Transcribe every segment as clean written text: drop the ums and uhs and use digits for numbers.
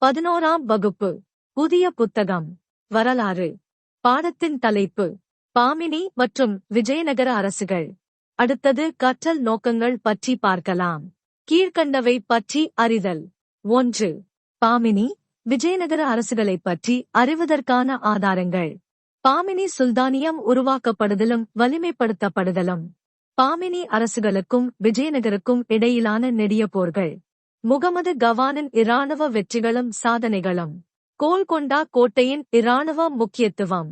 11ஆம் வகுப்பு. புதிய புத்தகம். வரலாறு. பாடத்தின் தலைப்பு பாமினி மற்றும் விஜயநகர அரசுகள். அடுத்தது கற்றல் நோக்கங்கள் பற்றி பார்க்கலாம். கீழ்க்கண்டவை பற்றி அறிதல். 1. பாமினி, விஜயநகர அரசுகளைப் பற்றி அறிவதற்கான ஆதாரங்கள். பாமினி சுல்தானியம் உருவாக்கப்படுதலும் வலிமைப்படுத்தப்படுதலும். பாமினி அரசுகளுக்கும் விஜயநகருக்கும் இடையிலான நெடிய போர்கள். முகமது கவானின் இராணுவ வெற்றிகளும் சாதனைகளும். கோல்கொண்டா கோட்டையின் இராணுவ முக்கியத்துவம்.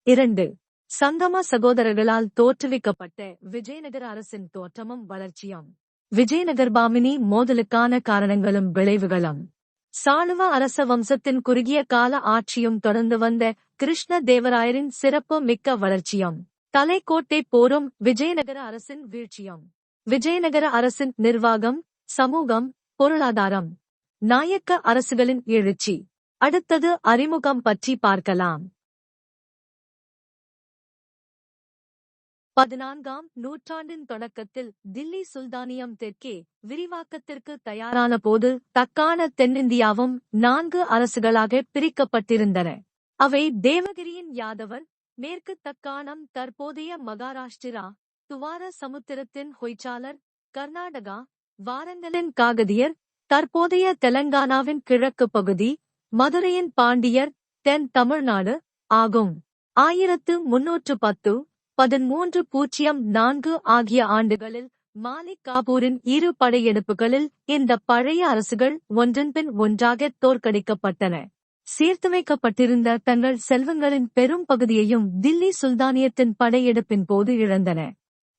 2. சங்கம சகோதரர்களால் தோற்றுவிக்கப்பட்ட விஜயநகர அரசின் தோற்றமும் வளர்ச்சியும். விஜயநகர் பாமினி மோதலுக்கான காரணங்களும் விளைவுகளும். சாளுவ அரச வம்சத்தின் குறுகிய கால ஆட்சியும் தொடர்ந்து வந்த கிருஷ்ண தேவராயரின் சிறப்பு மிக்க வளர்ச்சியும். தலைக்கோட்டை போரும் விஜயநகர அரசின் வீழ்ச்சியும். விஜயநகர அரசின் நிர்வாகம், சமூகம், பொருளாதாரம். நாயக்க அரசுகளின் எழுச்சி. அடுத்தது அறிமுகம் பற்றி பார்க்கலாம். 14ஆம் நூற்றாண்டின் தொடக்கத்தில் தில்லி சுல்தானியம் தெற்கே விரிவாக்கத்திற்கு தயாரான போது தக்கான தென்னிந்தியாவும் 4 அரசுகளாக பிரிக்கப்பட்டிருந்தன. அவை தேவகிரியின் யாதவர், மேற்கு தக்காணம் தற்போதைய மகாராஷ்டிரா, துவார சமுத்திரத்தின் ஹொய்சாலர், கர்நாடகா, வாரங்கலின் காகதியர், தற்போதைய தெலங்கானாவின் கிழக்கு பகுதி, மதுரையின் பாண்டியர், தென் தமிழ்நாடு ஆகும். 1310, 1304 ஆகிய ஆண்டுகளில் மாலிக் காபூரின் 2 படையெடுப்புகளில் இந்த பழைய அரசுகள் ஒன்றன்பின் ஒன்றாக தோற்கடிக்கப்பட்டன. சீர்துவைக்கப்பட்டிருந்த தங்கள் செல்வங்களின் பெரும் பகுதியையும் தில்லி சுல்தானியத்தின் படையெடுப்பின் போது இழந்தன.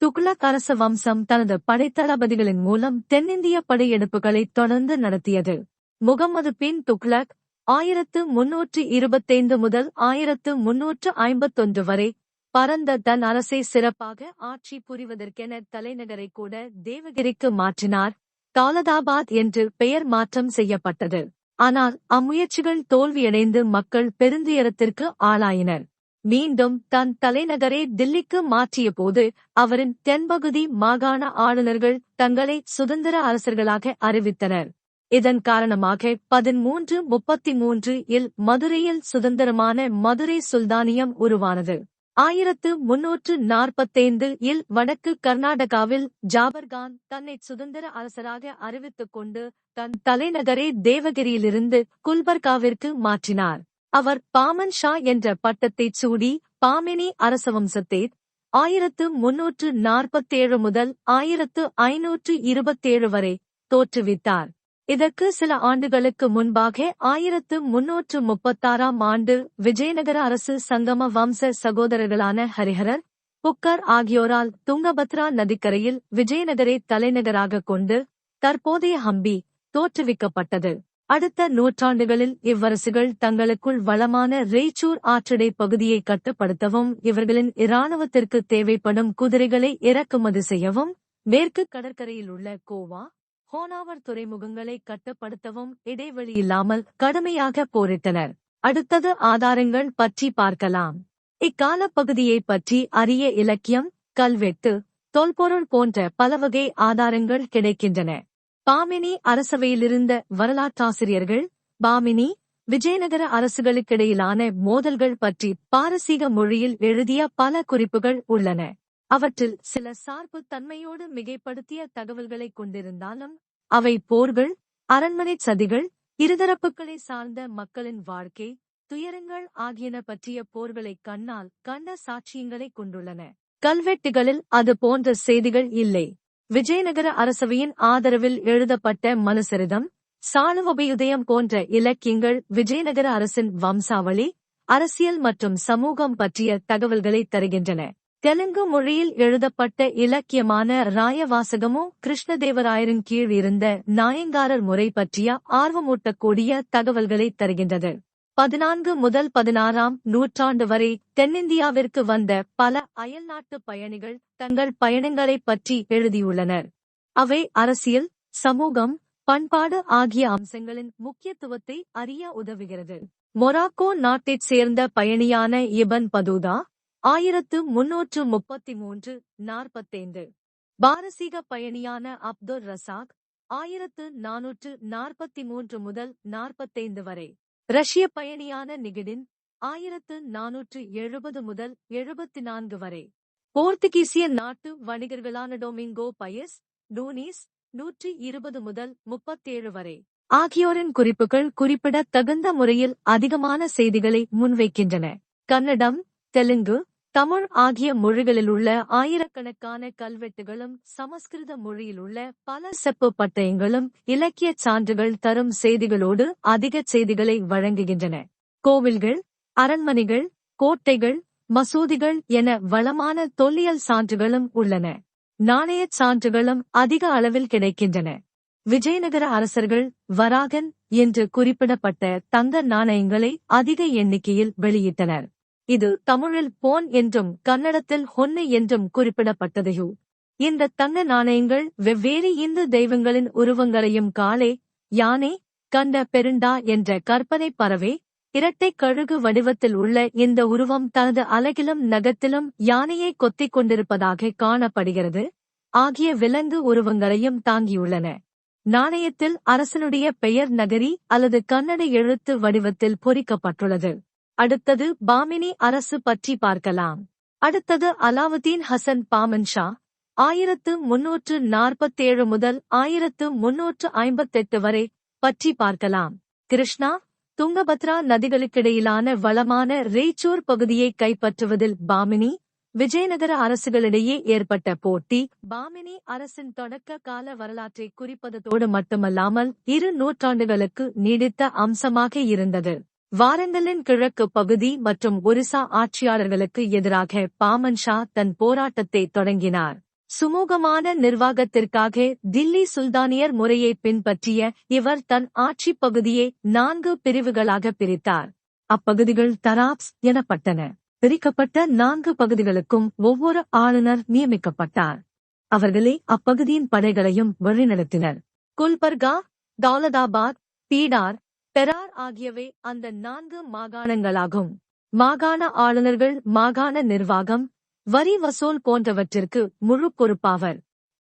துக்ளக் அரச வம்சம் தனது படைத்தளபதிகளின் மூலம் தென்னிந்திய படையெடுப்புகளை தொடர்ந்து நடத்தியது. முகமது பின் துக்ளக் 1325 முதல் 1351 வரை பரந்த தன் அரசை சிறப்பாக ஆட்சி புரிவதற்கென தலைநகரை கூட தேவகிரிக்கு மாற்றினார். தௌலதாபாத் என்று பெயர் மாற்றம் செய்யப்பட்டது. ஆனால் அம்முயற்சிகள் தோல்வியடைந்து மக்கள் பெருந்துயரத்திற்கு ஆளாயினர். மீண்டும் தன் தலைநகரை தில்லிக்கு மாற்றிய போது அவரின் தென்பகுதி மாகாண ஆளுநர்கள் தங்களை சுதந்திர அரசர்களாக அறிவித்தனர். இதன் காரணமாக 1333 இல் மதுரையில் சுதந்திரமான மதுரை சுல்தானியம் உருவானது. 1345 இல் வடக்கு கர்நாடகாவில் ஜாபர்கான் தன்னை சுதந்திர அரசராக அறிவித்துக் கொண்டு தன் தலைநகரை தேவகிரியிலிருந்து குல்பர்காவிற்கு மாற்றினார். அவர் பாமன் ஷா என்ற பட்டத்தைச் சூடி பாமினி அரசவம்சத்தை 1347 முதல் 1527 வரை தோற்றுவித்தார். இதற்கு சில ஆண்டுகளுக்கு முன்பாக 1336ஆம் ஆண்டு விஜயநகர அரசு சங்கம வம்ச சகோதரர்களான ஹரிஹரர், புக்கர் ஆகியோரால் துங்கபத்ரா நதிக்கரையில் விஜயநகரை தலைநகராக கொண்டு தற்போதைய ஹம்பி தோற்றுவிக்கப்பட்டது. அடுத்த நூற்றாண்டுகளில் இவ்வரசுகள் தங்களுக்குள் வளமான ரேச்சூர் ஆற்றடை பகுதியை கட்டுப்படுத்தவும் இவர்களின் இராணுவத்திற்கு தேவைப்படும் குதிரைகளை இறக்குமதி செய்யவும் மேற்கு கடற்கரையில் உள்ள கோவா, ஹோனாவர் துறைமுகங்களை கட்டுப்படுத்தவும் இடைவெளி இல்லாமல் கடுமையாக போரிட்டனர். அடுத்தது ஆதாரங்கள் பற்றி பார்க்கலாம். இக்கால பகுதியை பற்றி அறிய இலக்கியம், கல்வெட்டு, தொல்பொருள் போன்ற பலவகை ஆதாரங்கள் கிடைக்கின்றன. பாமினி அரசவையிலிருந்த வரலாற்றாசிரியர்கள் பாமினி, விஜயநகர அரசுகளுக்கிடையிலான மோதல்கள் பற்றி பாரசீக மொழியில் எழுதிய பல குறிப்புகள் உள்ளன. அவற்றில் சில சார்பு தன்மையோடு மிகைப்படுத்திய தகவல்களை கொண்டிருந்தாலும் அவை போர்கள், அரண்மனை சதிகள், இருதரப்புகளை சார்ந்த மக்களின் வாழ்க்கை, துயரங்கள் ஆகியன பற்றிய போர்களை கண்ணால் கண்ட சாட்சியங்களை கொண்டுள்ளன. கல்வெட்டுகளில் அது போன்ற செய்திகள் இல்லை. விஜயநகர அரசவையின் ஆதரவில் எழுதப்பட்ட மனுசரிதம், சாளுவபயுதயம் போன்ற இலக்கியங்கள் விஜயநகர அரசின் வம்சாவளி, அரசியல் மற்றும் சமூகம் பற்றிய தகவல்களை தருகின்றன. தெலுங்கு மொழியில் எழுதப்பட்ட இலக்கியமான ராயவாசகமும் கிருஷ்ணதேவராயரின் கீழ் இருந்த நாயங்காரர் முறை பற்றிய ஆர்வமூட்டக்கூடிய தகவல்களை தருகின்றது. 14 முதல் 16ஆம் நூற்றாண்டு வரை தென்னிந்தியாவிற்கு வந்த பல அயல்நாட்டு பயணிகள் தங்கள் பயணங்களைப் பற்றி எழுதியுள்ளனர். அவை அரசியல், சமூகம், பண்பாடு ஆகிய அம்சங்களின் முக்கியத்துவத்தை அறிய உதவுகிறது. மொராக்கோ நாட்டைச் சேர்ந்த பயணியான இபன் பதூதா 1333-45, பாரசீக பயணியான அப்துர் ரசாக் 1443 முதல் 45 வரை. ரஷ்ய பயணியான நிகிடின் 1470 முதல் 74 வரை. போர்த்துகீசிய நாட்டு வணிகர்களான டொமிங்கோ பயஸ், டூனிஸ் 120 முதல் 37 வரை ஆகியோரின் குறிப்புகள் குறிப்பிடத்தகுந்த முறையில் அதிகமான செய்திகளை முன்வைக்கின்றன. கன்னடம், தெலுங்கு, தமிழ் ஆகிய மொழிகளிலுள்ள ஆயிரக்கணக்கான கல்வெட்டுகளும் சமஸ்கிருத மொழியிலுள்ள பல செப்பு பட்டயங்களும் இலக்கியச் சான்றுகள் தரும் செய்திகளோடு அதிக செய்திகளை வழங்குகின்றன. கோவில்கள், அரண்மனைகள், கோட்டைகள், மசூதிகள் என வளமான தொல்லியல் சான்றுகளும் உள்ளன. நாணயச் சான்றுகளும் அதிக அளவில் கிடைக்கின்றன. விஜயநகர அரசர்கள் வராகன் என்று குறிப்பிடப்பட்ட தங்க நாணயங்களை அதிக எண்ணிக்கையில் வெளியிட்டனர். இது தமிழில் போன் என்றும் கன்னடத்தில் ஹொன்னு என்றும் குறிப்பிடப்பட்டதையோ. இந்த தங்க நாணயங்கள் வெவ்வேறு இந்து தெய்வங்களின் உருவங்களையும் காளே, யானை, கண்ட பெருண்டா என்ற கற்பனை பறவை, இரட்டை கழுகு வடிவத்தில் உள்ள இந்த உருவம் தனது அலகிலும் நகத்திலும் யானையை கொத்திக் கொண்டிருப்பதாக காணப்படுகிறது ஆகிய விலங்கு உருவங்களையும் தாங்கியுள்ளன. நாணயத்தில் அரசனுடைய பெயர் நகரி அல்லது கன்னட எழுத்து வடிவத்தில் பொறிக்கப்பட்டுள்ளது. அடுத்தது பாமினி அரசு பற்றி பார்க்கலாம். அடுத்தது அலாவுதீன் ஹசன் பாமன்ஷா 1347 முதல் 1358 வரை பற்றி பார்க்கலாம். கிருஷ்ணா, துங்கபத்ரா நதிகளுக்கிடையிலான வளமான ரேச்சூர் பகுதியை கைப்பற்றுவதில் பாமினி, விஜயநகர அரசுகளிடையே ஏற்பட்ட போட்டி பாமினி அரசின் தொடக்க கால வரலாற்றை குறிப்பதோடு மட்டுமல்லாமல் 2 நூற்றாண்டுகளுக்கு நீடித்த அம்சமாக இருந்தது. வாரங்கலின் கிழக்கு பகுதி மற்றும் ஒரிசா ஆட்சியாளர்களுக்கு எதிராக பாமன்ஷா தன் போராட்டத்தை தொடங்கினார். சுமூகமான நிர்வாகத்திற்காக தில்லி சுல்தானியர் முறையை பின்பற்றிய இவர் தன் ஆட்சி பகுதியை 4 பிரிவுகளாக பிரித்தார். அப்பகுதிகள் தராப்ஸ் எனப்பட்டன. பிரிக்கப்பட்ட 4 பகுதிகளுக்கும் ஒவ்வொரு ஆளுநர் நியமிக்கப்பட்டார். அவர்களே அப்பகுதியின் படைகளையும் வழிநடத்தினர். குல்பர்கா, தௌலதாபாத், பீடார், பெரார் ஆகியவை அந்த 4 மாகாணங்களாகும். மாகாண ஆளுநர்கள் மாகாண நிர்வாகம், வரி வசூல் போன்றவற்றிற்கு முழு பொறுப்பாவர்.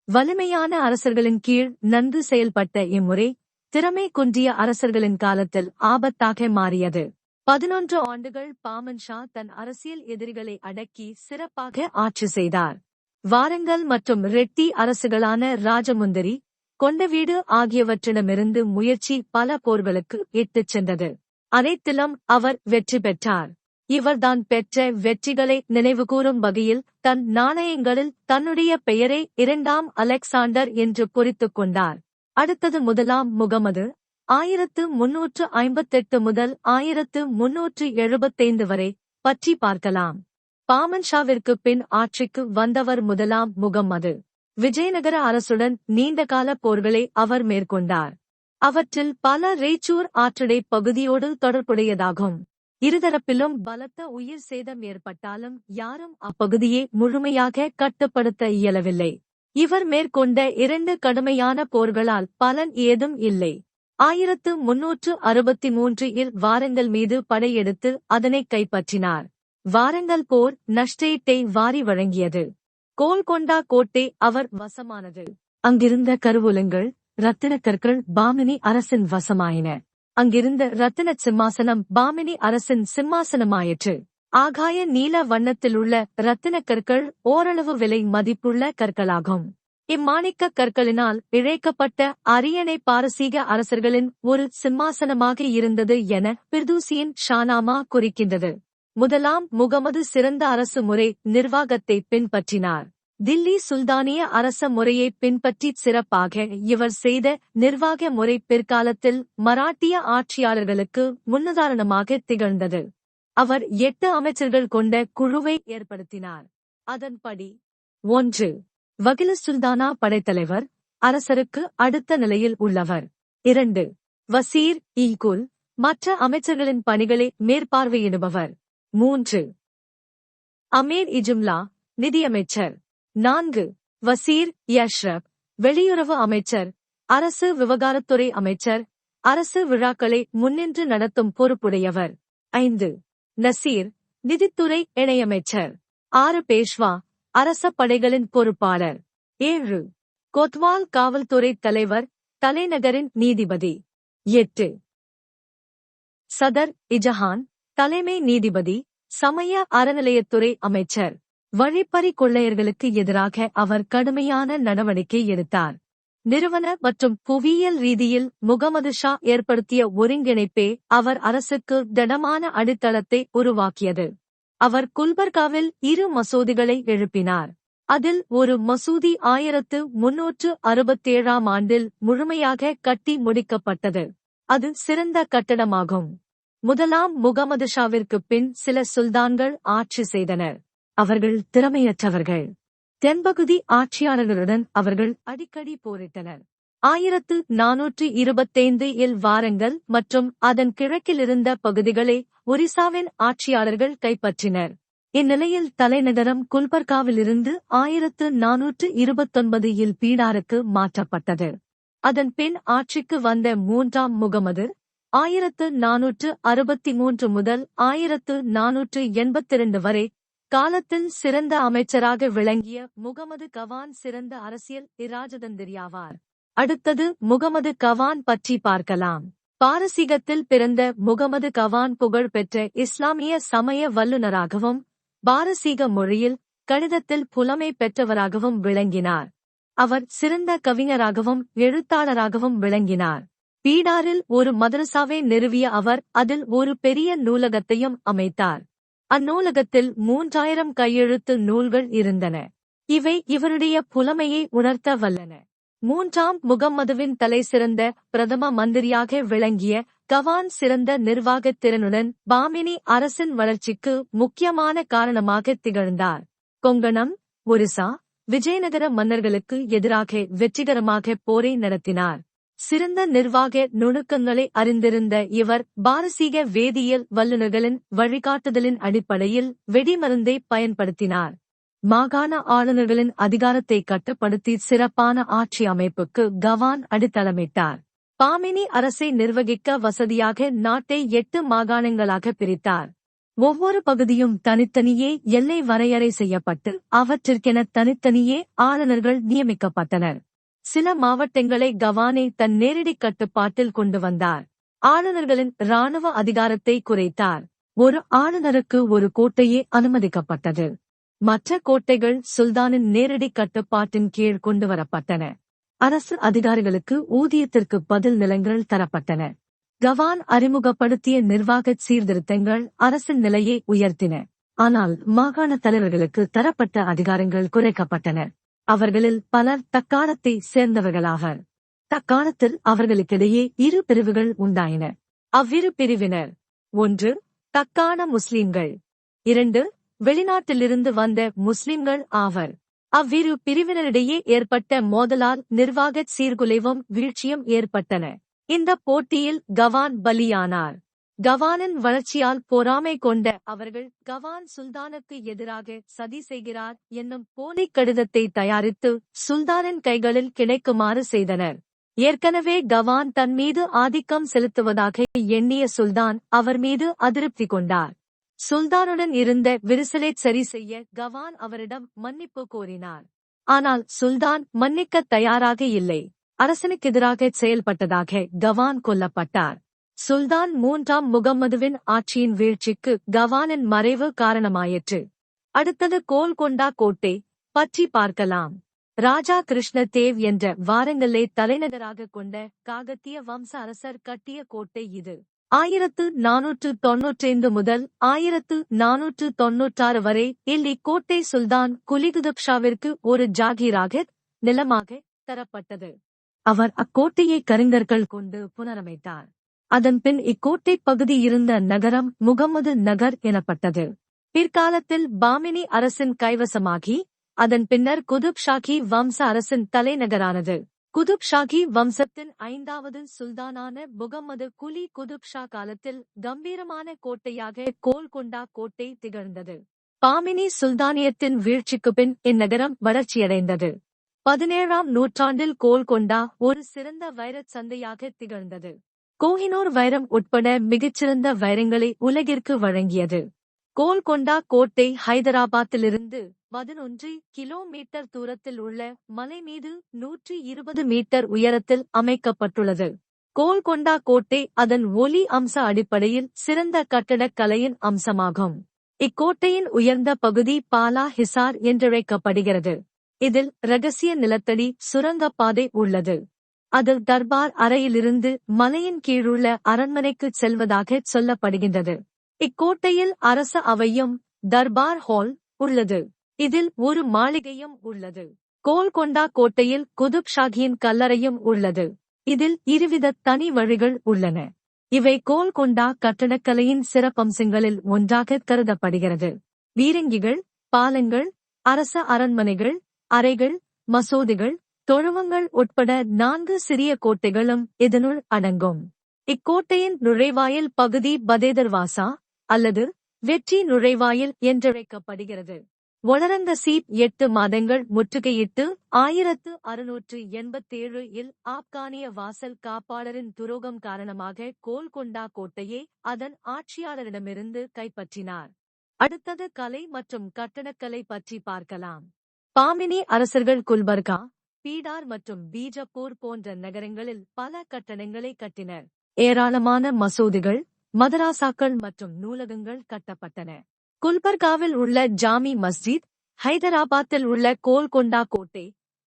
வலிமையான அரசர்களின் கீழ் நன்கு செயல்பட்ட இம்முறை திறமை குன்றிய அரசர்களின் காலத்தில் ஆபத்தாக மாறியது. 11 ஆண்டுகள் பாமன்ஷா தன் அரசியல் எதிரிகளை அடக்கி சிறப்பாக ஆட்சி செய்தார். வாரங்கல் மற்றும் ரெட்டி அரசுகளான ராஜமுந்தரி, கொண்டவீடு ஆகியவற்றிடமிருந்து முயற்சி பல போர்களுக்கு இட்டுச் சென்றது. அனைத்திலும் அவர் வெற்றி பெற்றார். இவர்தான் பெற்ற வெற்றிகளை நினைவுகூரும் வகையில் தன் நாணயங்களில் தன்னுடைய பெயரை 2ஆம் அலெக்சாண்டர் என்று பொறித்துக் கொண்டார். அடுத்தது 1ஆம் முகமது 1358 முதல் 1375 வரை பற்றி பார்க்கலாம். பாமன்ஷாவிற்கு பின் ஆட்சிக்கு வந்தவர் 1ஆம் முகம்மது. விஜயநகர அரசுடன் நீண்டகால போர்களை அவர் மேற்கொண்டார். அவற்றில் பல ரேச்சூர் ஆற்றடை பகுதியோடு தொடர்புடையதாகும். இருதரப்பிலும் பலத்த உயிர் சேதம் ஏற்பட்டாலும் யாரும் அப்பகுதியை முழுமையாக கட்டுப்படுத்த இயலவில்லை. இவர் மேற்கொண்ட 2 கடுமையான போர்களால் பலன் ஏதும் இல்லை. 1363 வாரங்கல் மீது படையெடுத்து அதனை கைப்பற்றினார். வாரங்கல் போர் நஷ்டஈட்டை வாரி வழங்கியது. கோல்கொண்டா கோட்டை அவர் வசமானது. அங்கிருந்த கருவூலங்கள், ரத்தினக் கற்கள் பாமினி அரசின் வசமாயின. அங்கிருந்த ரத்தின சிம்மாசனம் பாமினி அரசின் சிம்மாசனமாயிற்று. ஆகாய நீல வண்ணத்திலுள்ள ரத்தினக் கற்கள் ஓரளவு விலை மதிப்புள்ள கற்களாகும். இம்மாணிக்க கற்களினால் இழைக்கப்பட்ட அரியணை பாரசீக அரசர்களின் ஒரு சிம்மாசனமாக இருந்தது என பிர்தூசியின் ஷானாமா குறிக்கின்றது. 1ஆம் முகமது சிறந்த அரசு முறை நிர்வாகத்தை பின்பற்றினார். தில்லி சுல்தானிய அரச முறையை பின்பற்றி சிறப்பாக இவர் செய்த நிர்வாக முறை பிற்காலத்தில் மராட்டிய ஆட்சியாளர்களுக்கு முன்னுதாரணமாக திகழ்ந்தது. அவர் 8 அமைச்சர்கள் கொண்ட குழுவை ஏற்படுத்தினார். அதன்படி 1. வகில சுல்தானா படைத்தலைவர், அரசருக்கு அடுத்த நிலையில் உள்ளவர். 2. வசீர் ஈகுல், மற்ற அமைச்சர்களின் பணிகளை மேற்பார்வையிடுபவர். 3. அமீர் இஜும்லா, நிதியமைச்சர். 4. வசீர் யஷ்ரப், வெளியுறவு அமைச்சர், அரசு விவகாரத்துறை அமைச்சர், அரசு விழாக்களை முன்னின்று நடத்தும் பொறுப்புடையவர். 5. நசீர், நிதித்துறை இணையமைச்சர். 6. பேஷ்வா, அரச படைகளின் பொறுப்பாளர். 7. கொத்வால் காவல்துறை தலைவர், தலைநகரின் நீதிபதி. 8. சதர் இஜஹான், தலைமை நீதிபதி, சமய அறநிலையத்துறை அமைச்சர். வழிப்பறி கொள்ளையர்களுக்கு எதிராக அவர் கடுமையான நடவடிக்கை எடுத்தார். நிறுவன மற்றும் புவியியல் ரீதியில் முகமது ஷா ஏற்படுத்திய ஒருங்கிணைப்பே அவர் அரசுக்கு திடமான அடித்தளத்தை உருவாக்கியது. அவர் குல்பர்காவில் 2 மசூதிகளை எழுப்பினார். அதில் ஒரு மசூதி 1367ஆம் ஆண்டில் முழுமையாக கட்டி முடிக்கப்பட்டது. அது சிறந்த கட்டடமாகும். முதலாம் முகமது ஷாவிற்குப் பின் சில சுல்தான்கள் ஆட்சி செய்தனர். அவர்கள் திறமையற்றவர்கள். தென்பகுதி ஆட்சியாளர்களுடன் அவர்கள் அடிக்கடி போரிட்டனர். 1425இல் வாரங்கல் மற்றும் அதன் கிழக்கிலிருந்த பகுதிகளை ஒரிசாவின் ஆட்சியாளர்கள் கைப்பற்றினர். இந்நிலையில் தலைநகரம் குல்பர்காவிலிருந்து 1429இல் பீடாருக்கு மாற்றப்பட்டது. அதன் பின் ஆட்சிக்கு வந்த 3ஆம் முகமது 1463 முதல் 1482 வரை காலத்தில் சிறந்த அமைச்சராக விளங்கிய முகமது கவான் சிறந்த அரசியல் இராஜதந்திரியாவார். அடுத்தது முகமது கவான் பற்றி பார்க்கலாம். பாரசீகத்தில் பிறந்த முகமது கவான் புகழ்பெற்ற இஸ்லாமிய சமய வல்லுநராகவும் பாரசீக மொழியில் கணிதத்தில் புலமை பெற்றவராகவும் விளங்கினார். அவர் சிறந்த கவிஞராகவும் எழுத்தாளராகவும் விளங்கினார். பீடாரில் ஒரு மதரசாவை நிறுவிய அவர் அதில் ஒரு பெரிய நூலகத்தையும் அமைத்தார். அந்நூலகத்தில் 3000 கையெழுத்து நூல்கள் இருந்தன. இவை இவருடைய புலமையை உணர்த்த வல்லன. 3ஆம் முகம்மதுவின் தலைசிறந்த பிரதம மந்திரியாக விளங்கிய கவான் சிறந்த நிர்வாகத் திறனுடன் பாமினி அரசின் வளர்ச்சிக்கு முக்கியமான காரணமாக திகழ்ந்தார். கொங்கணம், ஒரிசா, விஜயநகர மன்னர்களுக்கு எதிராக வெற்றிகரமாக போரை நடத்தினார். சிறந்த நிர்வாக நுணுக்கங்களை அறிந்திருந்த இவர் பாரசீக வேதியியல் வல்லுநர்களின் வழிகாட்டுதலின் அடிப்படையில் வெடிமருந்தை பயன்படுத்தினார். மாகாண ஆளுநர்களின் அதிகாரத்தை கட்டுப்படுத்தி சிறப்பான ஆட்சி அமைப்புக்கு கவான் அடித்தளமிட்டார். பாமினி அரசை நிர்வகிக்க வசதியாக நாட்டை 8 மாகாணங்களாக பிரித்தார். ஒவ்வொரு பகுதியும் தனித்தனியே எல்லை வரையறை செய்யப்பட்டு அவற்றிற்கென தனித்தனியே ஆளுநர்கள் நியமிக்கப்பட்டனர். சில மாவட்டங்களை கவானே தன் நேரடி கட்டுப்பாட்டில் கொண்டு வந்தார். ஆளுநர்களின் இராணுவ அதிகாரத்தை குறைத்தார். ஒரு ஆளுநருக்கு ஒரு கோட்டையே அனுமதிக்கப்பட்டது. மற்ற கோட்டைகள் சுல்தானின் நேரடி கட்டுப்பாட்டின் கீழ் கொண்டுவரப்பட்டன. அரசு அதிகாரிகளுக்கு ஊதியத்திற்கு பதில் நிலங்கள் தரப்பட்டன. கவான் அறிமுகப்படுத்திய நிர்வாகச் சீர்திருத்தங்கள் அரசின் நிலையை உயர்த்தின. ஆனால் மாகாண தலைவர்களுக்கு தரப்பட்ட அதிகாரங்கள் குறைக்கப்பட்டன. அவர்களில் பலர் தக்காணத்தை சேர்ந்தவர்களாவர். தக்காணத்தில் அவர்களுக்கிடையே 2 பிரிவுகள் உண்டாயின. அவ்விரு பிரிவினர்: 1. தக்காண முஸ்லிம்கள், 2. வெளிநாட்டிலிருந்து வந்த முஸ்லிம்கள் ஆவர். அவ்விரு பிரிவினரிடையே ஏற்பட்ட மோதலால் நிர்வாகச் சீர்குலைவும் வீழ்ச்சியும் ஏற்பட்டன. இந்த போட்டியில் கவான் பலியானார். கவானின் வளர்ச்சியால் பொறாமை கொண்ட அவர்கள் கவான் சுல்தானுக்கு எதிராக சதி செய்கிறார் என்னும் போலிக் கடிதத்தை தயாரித்து சுல்தானின் கைகளில் கிடைக்குமாறு செய்தனர். ஏற்கனவே கவான் தன் மீது ஆதிக்கம் செலுத்துவதாக எண்ணிய சுல்தான் அவர் மீது அதிருப்தி கொண்டார். சுல்தானுடன் இருந்த விரிசலை சரி செய்ய கவான் அவரிடம் மன்னிப்பு கோரினார். ஆனால் சுல்தான் மன்னிக்க தயாராக இல்லை. அரசனுக்கெதிராக செயல்பட்டதாக கவான் கொல்லப்பட்டார். சுல்தான் 3ஆம் முகம்மதுவின் ஆட்சியின் வீழ்ச்சிக்கு கவானின் மறைவு காரணமாயிற்று. அடுத்தது கோல்கொண்டா கோட்டை பற்றி பார்க்கலாம். ராஜா கிருஷ்ணதேவ் என்ற வாரங்கல்லை தலைநகராக கொண்ட காகத்திய வம்ச அரசர் கட்டிய கோட்டை இது. 1495 முதல் 1496 வரை இக்கோட்டை சுல்தான் குலி ஷாவிற்கு ஒரு ஜாகீராக நிலமாக தரப்பட்டது. அவர் அக்கோட்டையை கருங்கற்கள் கொண்டு புனரமைத்தார். அதன்பின் இக்கோட்டை பகுதி இருந்த நகரம் முகம்மது நகர் எனப்பட்டது. பிற்காலத்தில் பாமினி அரசின் கைவசமாகி அதன் பின்னர் குதுப் ஷாகி வம்ச அரசின் தலைநகரானது. குதுப் ஷாகி வம்சத்தின் 5வது சுல்தானான முகம்மது குலி குதுப் ஷா காலத்தில் கம்பீரமான கோட்டையாக கோல்கொண்டா கோட்டை திகழ்ந்தது. பாமினி சுல்தானியத்தின் வீழ்ச்சிக்கு பின் இந்நகரம் வளர்ச்சியடைந்தது. 17ஆம் நூற்றாண்டில் கோல்கொண்டா ஒரு சிறந்த வைரச் சந்தையாக திகழ்ந்தது. கோஹினூர் வைரம் உட்பட மிகச்சிறந்த வைரங்களை உலகிற்கு வழங்கியது. கோல்கொண்டா கோட்டை ஹைதராபாத்திலிருந்து 11 கிலோமீட்டர் தூரத்தில் உள்ள மலை மீது 120 மீட்டர் உயரத்தில் அமைக்கப்பட்டுள்ளது. கோல்கொண்டா கோட்டை அதன் ஒலி அம்ச அடிப்படையில் சிறந்த கட்டடக் கலையின் அம்சமாகும். இக்கோட்டையின் உயர்ந்த பகுதி பாலா ஹிசார் என்றழைக்கப்படுகிறது. இதில் இரகசிய நிலத்தடி சுரங்கப்பாதை உள்ளது. அது தர்பார் அறையிலிருந்து மலையின் கீழுள்ள அரண்மனைக்கு செல்வதாக சொல்லப்படுகின்றது. இக்கோட்டையில் அரச அவையும் தர்பார் ஹால் உள்ளது. இதில் ஒரு மாளிகையும் உள்ளது. கோல்கொண்டா கோட்டையில் குதுப் ஷாகியின் கல்லறையும் உள்ளது. இதில் இருவித தனி வழிகள் உள்ளன. இவை கோல்கொண்டா கட்டடக்கலையின் சிறப்பம்சங்களில் ஒன்றாக கருதப்படுகிறது. பீரங்கிகள், பாலங்கள், அரச அரண்மனைகள், அறைகள், மசூதிகள், தொழுவங்கள் உட்பட 4 சிறிய கோட்டைகளும் இதனுள் அடங்கும். இக்கோட்டையின் நுழைவாயில் பகுதி பதேதர்வாசா அல்லது வெற்றி நுழைவாயில் என்றழைக்கப்படுகிறது. ஒளரங்கசீப் 8 மாதங்கள் முற்றுகையிட்டு 1687 இல் ஆப்கானிய வாசல் காப்பாளரின் துரோகம் காரணமாக கோல்கொண்டா கோட்டையை அதன் ஆட்சியாளரிடமிருந்து கைப்பற்றினார். அடுத்தது கலை மற்றும் கட்டடக்கலை பற்றி பார்க்கலாம். பாமினி அரசர்கள் குல்பர்கா, பீடார் மற்றும் பீஜப்பூர் போன்ற நகரங்களில் பல கட்டடங்களை கட்டினர். ஏராளமான மசூதிகள், மதராசாக்கள் மற்றும் நூலகங்கள் கட்டப்பட்டன. குல்பர்காவில் உள்ள ஜாமி மஸ்ஜித், ஹைதராபாத்தில் உள்ள கோல்கொண்டா கோட்டை,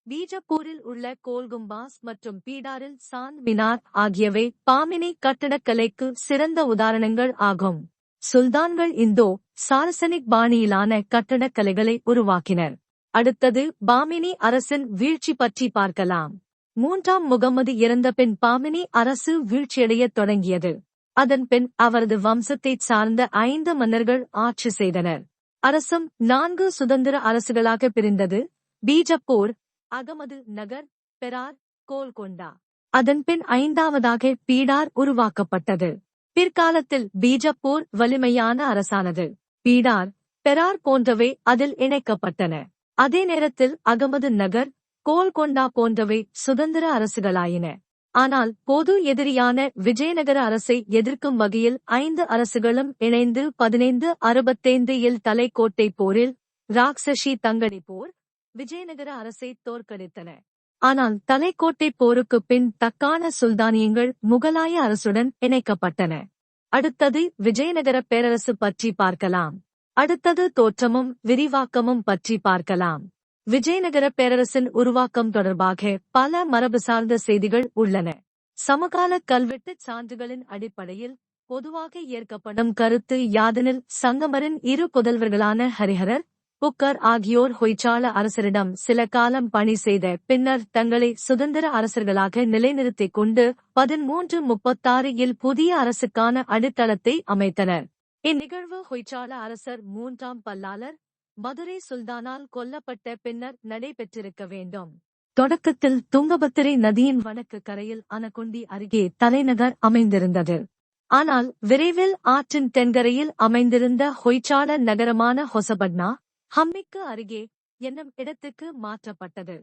பீஜப்பூரில் உள்ள கோல்கும்பாஸ் மற்றும் பீடாரில் சாந்த் மினார் ஆகியவை பாமினி கட்டடக்கலைக்கு சிறந்த உதாரணங்கள் ஆகும். சுல்தான்கள் இந்தோ சாரசனிக் பாணியிலான கட்டடக்கலைகளை உருவாக்கினர். அடுத்தது பாமினி அரசின் வீழ்ச்சி பற்றி பார்க்கலாம். 3ஆம் முகமது இறந்தபின் பாமினி அரசு வீழ்ச்சியடையத் தொடங்கியது. அதன்பின் அவரது வம்சத்தைச் சார்ந்த 5 மன்னர்கள் ஆட்சி செய்தனர். அரசும் 4 சுதந்திர அரசுகளாக பிரிந்தது: பீஜப்பூர், அகமது நகர், பெரார், கோல்கொண்டா. அதன்பின் 5ஆவதாக பீடார் உருவாக்கப்பட்டது. பிற்காலத்தில் பீஜப்பூர் வலிமையான அரசானது. பீடார், பெரார் போன்றவை அதில் இணைக்கப்பட்டன. அதே நேரத்தில் அகமது நகர், கோல்கொண்டா போன்றவை சுதந்திர அரசுகளாயின. ஆனால் பொது எதிரியான விஜயநகர அரசை எதிர்க்கும் வகையில் 5 அரசுகளும் இணைந்து 1565 இல் தலைக்கோட்டை போரில் ராக்சசி தங்கடி போர் விஜயநகர அரசை தோற்கடித்தன. ஆனால் தலைக்கோட்டை போருக்கு பின் தக்கான சுல்தானியங்கள் முகலாய அரசுடன் இணைக்கப்பட்டன. அடுத்தது விஜயநகர பேரரசு பற்றி பார்க்கலாம். அடுத்தது தோற்றமும் விரிவாக்கமும் பற்றி பார்க்கலாம். விஜயநகர பேரரசின் உருவாக்கம் தொடர்பாக பல மரபு சார்ந்த செய்திகள் உள்ளன. சமகால கல்வெட்டுச் சான்றுகளின் அடிப்படையில் பொதுவாக ஏற்கப்படும் கருத்து யாதெனில் சங்கமரின் 2 புதல்வர்களான ஹரிஹரர், புக்கர் ஆகியோர் ஹொய்சால அரசரிடம் சில காலம் பணி செய்த பின்னர் தங்களை சுதந்திர அரசர்களாக நிலைநிறுத்திக் கொண்டு 1336 இல் புதிய அரசுக்கான அடித்தளத்தை அமைத்தனர். இந்நிகழ்வு ஹொய்சால அரசர் 3ஆம் பல்லாளர் மதுரை சுல்தானால் கொல்லப்பட்ட பின்னர் நடைபெற்றிருக்க வேண்டும். தொடக்கத்தில் துங்கபத்திரை நதியின் வடக்கு கரையில் அனகுண்டி அருகே தலைநகர் அமைந்திருந்தது. ஆனால் விரைவில் ஆற்றின் தென்கரையில் அமைந்திருந்த ஹொய்சால நகரமான ஹொசபட்னா, ஹம்மிக்கு அருகே என்னும் இடத்துக்கு மாற்றப்பட்டது.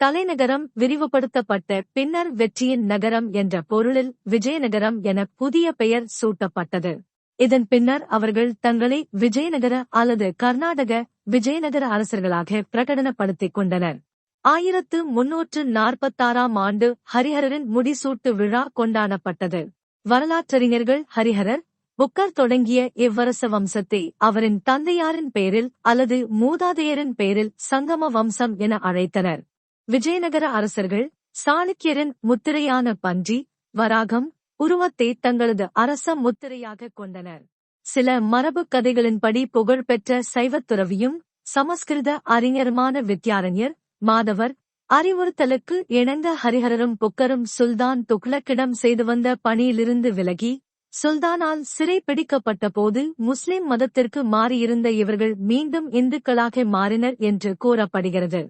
தலைநகரம் விரிவுபடுத்தப்பட்ட பின்னர் வெற்றியின் நகரம் என்ற பொருளில் விஜயநகரம் என புதிய பெயர் சூட்டப்பட்டது. இதன் பின்னர் அவர்கள் தங்களை விஜயநகர அல்லது கர்நாடக விஜயநகர அரசர்களாக பிரகடனப்படுத்திக் கொண்டனர். 1346ஆம் ஆண்டு ஹரிஹரரின் முடிசூட்டு விழா கொண்டாடப்பட்டது. வரலாற்றறிஞர்கள் ஹரிஹரர், புக்கர் தொடங்கிய இவ்வரச வம்சத்தை அவரின் தந்தையாரின் பெயரில் அல்லது மூதாதையரின் பெயரில் சங்கம வம்சம் என அழைத்தனர். விஜயநகர அரசர்கள் சாளுக்கியரின் முத்திரையான பன்றி, வராகம் உருவத்தை தங்களது அரச முத்திரையாக கொண்டனர். சில மரபு கதைகளின்படி புகழ்பெற்ற சைவத்துறவியும் சமஸ்கிருத அறிஞருமான வித்யாரண்யர், மாதவர் அறிவுறுத்தலுக்கு இணங்க ஹரிஹரரும் புக்கரும் சுல்தான் துக்ளக்கிடம் செய்து வந்த பணியிலிருந்து விலகி சுல்தானால் சிறை பிடிக்கப்பட்ட போது முஸ்லிம் மதத்திற்கு மாறியிருந்த இவர்கள் மீண்டும் இந்துக்களாக மாறினர் என்று கூறப்படுகிறது.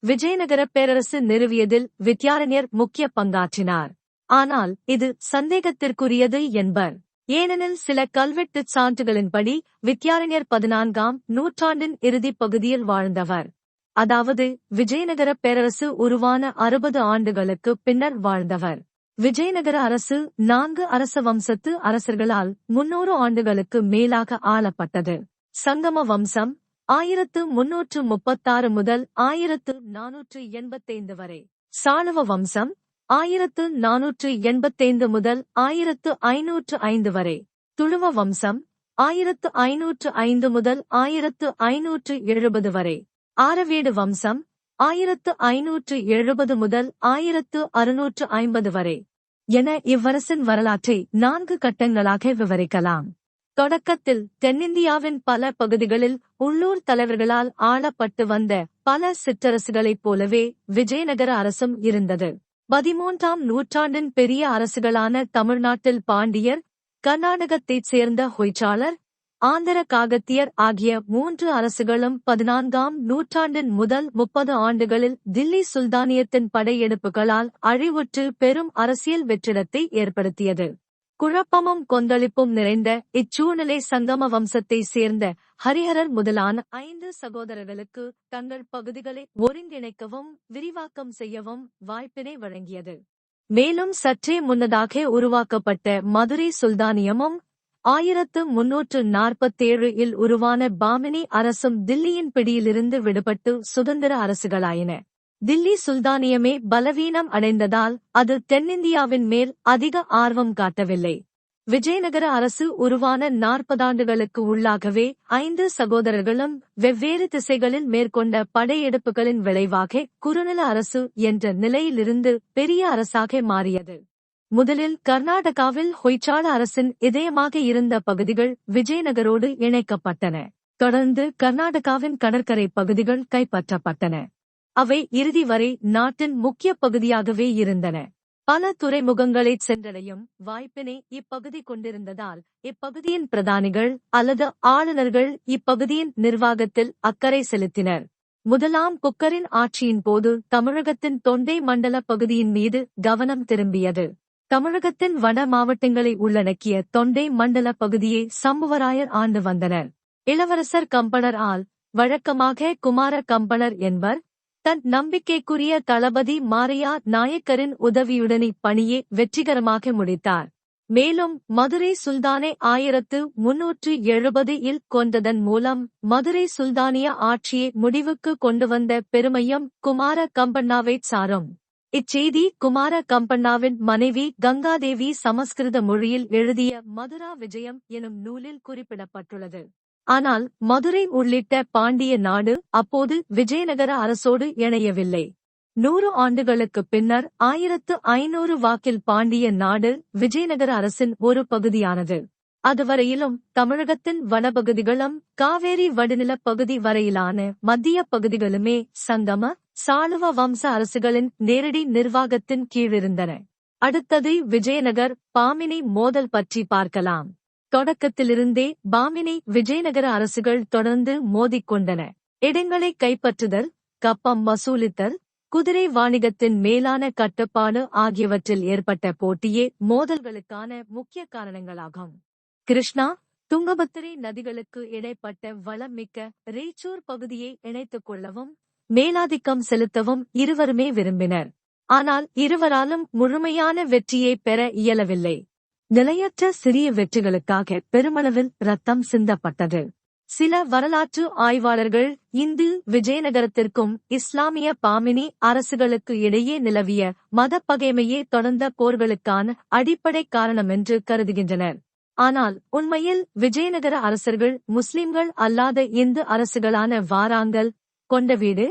விஜயநகர பேரரசு நிறுவியதில் வித்யாரண்யர் முக்கிய பங்காற்றினார். ஆனால் இது சந்தேகத்திற்குரியது என்பர். ஏனெனில் சில கல்வெட்டுச் சான்றுகளின்படி வித்யாரண்யர் 14ஆம் நூற்றாண்டின் இறுதிப் பகுதியில் வாழ்ந்தவர். அதாவது விஜயநகர பேரரசு உருவான 60 ஆண்டுகளுக்கு பின்னர் வாழ்ந்தவர். விஜயநகர அரசு 4 அரச வம்சத்து அரசர்களால் 300 ஆண்டுகளுக்கு மேலாக ஆளப்பட்டது. சங்கம வம்சம் 1336 முதல் 1485 வரை. சாளுவ வம்சம் 1485 முதல் 1505 வரை. துளுவ வம்சம் 1505 முதல் 1570 வரை. ஆரவேடு வம்சம் 1570 முதல் 1650 வரை என இவ்வரசின் வரலாற்றை 4 கட்டங்களாக விவரிக்கலாம். தொடக்கத்தில் தென்னிந்தியாவின் பல பகுதிகளில் உள்ளூர் தலைவர்களால் ஆளப்பட்டு வந்த பல சிற்றரசுகளைப் போலவே விஜயநகர அரசும் இருந்தது. 13ஆம் நூற்றாண்டின் பெரிய அரசுகளான தமிழ்நாட்டில் பாண்டியர், கர்நாடகத்தைச் சேர்ந்த ஹொய்சாளர், ஆந்திர காகத்தியர் ஆகிய 3 அரசுகளும் 14ஆம் நூற்றாண்டின் முதல் 30 ஆண்டுகளில் தில்லி சுல்தானியத்தின் படையெடுப்புகளால் அழிவுற்று பெரும் அரசியல் வெற்றிடத்தை ஏற்படுத்தியது. குழப்பமும் கொந்தளிப்பும் நிறைந்த இச்சூழ்நிலை சங்கம வம்சத்தைச் சேர்ந்த ஹரிஹரர் முதலான 5 சகோதரர்களுக்கு தங்கள் பகுதிகளை ஒருங்கிணைக்கவும் விரிவாக்கம் செய்யவும் வாய்ப்பினை வழங்கியது. மேலும் சற்றே முன்னதாக உருவாக்கப்பட்ட மதுரை சுல்தானியமும் 1347 இல் உருவான பாமினி அரசும் தில்லியின் பிடியிலிருந்து விடுபட்டு சுதந்திர அரசுகளாயின. தில்லி சுல்தானியமே பலவீனம் அடைந்ததால் அது தென்னிந்தியாவின் மேல் அதிக ஆர்வம் காட்டவில்லை. விஜயநகர அரசு உருவான 40 ஆண்டுகளுக்கு உள்ளாகவே 5 சகோதரர்களும் வெவ்வேறு திசைகளில் மேற்கொண்ட படையெடுப்புகளின் விளைவாக குறுநில அரசு என்ற நிலையிலிருந்து பெரிய அரசாக மாறியது. முதலில் கர்நாடகாவில் ஹொய்சாள அரசின் இதயமாக இருந்த பகுதிகள் விஜயநகரோடு இணைக்கப்பட்டன. தொடர்ந்து கர்நாடகாவின் கடற்கரை பகுதிகள் கைப்பற்றப்பட்டன. அவை இறுதி வரை நாட்டின் முக்கிய பகுதியாகவே இருந்தன. பல துறைமுகங்களைச் சென்றடையும் வாய்ப்பினை இப்பகுதி கொண்டிருந்ததால் இப்பகுதியின் பிரதானிகள் அல்லது ஆளுநர்கள் இப்பகுதியின் நிர்வாகத்தில் அக்கறை செலுத்தினர். முதலாம் புக்கரின் ஆட்சியின் போது தமிழகத்தின் தொண்டை மண்டல பகுதியின் மீது கவனம் திரும்பியது. தமிழகத்தின் வட மாவட்டங்களை உள்ளடக்கிய தொண்டை மண்டல பகுதியை சம்புவராயர் ஆண்டு வந்தனர். இளவரசர் கம்பனர் வழக்கமாக குமார கம்பனர் என்பர் தன் நம்பிக்கைக்குரிய தளபதி மாரையா நாயக்கரின் உதவியுடன் இப்பணியை வெற்றிகரமாக முடித்தார். மேலும் மதுரை சுல்தானை 1370 இல் கொன்றதன் மூலம் மதுரை சுல்தானிய ஆட்சியை முடிவுக்கு கொண்டுவந்த பெருமையும் குமார கம்பண்ணாவைச் சாரும். இச்செய்தி குமார கம்பண்ணாவின் மனைவி கங்காதேவி சமஸ்கிருத மொழியில் எழுதிய மதுரா விஜயம் எனும் நூலில் குறிப்பிடப்பட்டுள்ளது. ஆனால் மதுரை உள்ளிட்ட பாண்டிய நாடு அப்போது விஜயநகர அரசோடு இணையவில்லை. 100 ஆண்டுகளுக்குப் பின்னர் 1500 வாக்கில் பாண்டிய நாடு விஜயநகர அரசின் ஒரு பகுதியானது. அதுவரையிலும் தமிழகத்தின் வடபகுதிகளும் காவேரி வடிநிலப் பகுதி வரையிலான மத்திய பகுதிகளுமே சங்கம, சாளுவ வம்ச அரசுகளின் நேரடி நிர்வாகத்தின் கீழிருந்தன. அடுத்தது விஜயநகர் பாமினி மோதல் பற்றி பார்க்கலாம். தொடக்கத்திலிருந்தே பாமினி விஜயநகர அரசுகள் தொடர்ந்து மோதிக்கொண்டன. இடங்களை கைப்பற்றுதல், கப்பம் வசூலித்தல், குதிரை வாணிகத்தின் மேலான கட்டுப்பாடு ஆகியவற்றில் ஏற்பட்ட போட்டியே மோதல்களுக்கான முக்கிய காரணங்களாகும். கிருஷ்ணா, துங்கபத்திரை நதிகளுக்கு இடைப்பட்ட வளம் மிக்க ரேச்சூர் பகுதியை இணைத்துக் கொள்ளவும் மேலாதிக்கம் செலுத்தவும் இருவருமே விரும்பினர். ஆனால் இருவராலும் முழுமையான வெற்றியை பெற இயலவில்லை. நிலையற்ற சிறிய வெற்றிகளுக்காக பெருமளவில் ரத்தம் சிந்தப்பட்டது. சில வரலாற்று ஆய்வாளர்கள் இந்து விஜயநகரத்திற்கும் இஸ்லாமிய பாமினி அரசுகளுக்கு இடையே நிலவிய மதப்பகைமையே தொடர்ந்த போர்களுக்கான அடிப்படை காரணமென்று கருதுகின்றனர். ஆனால் உண்மையில் விஜயநகர அரசர்கள் முஸ்லிம்கள் அல்லாத இந்து அரசுகளான வாராங்கல், கொண்டவீடு,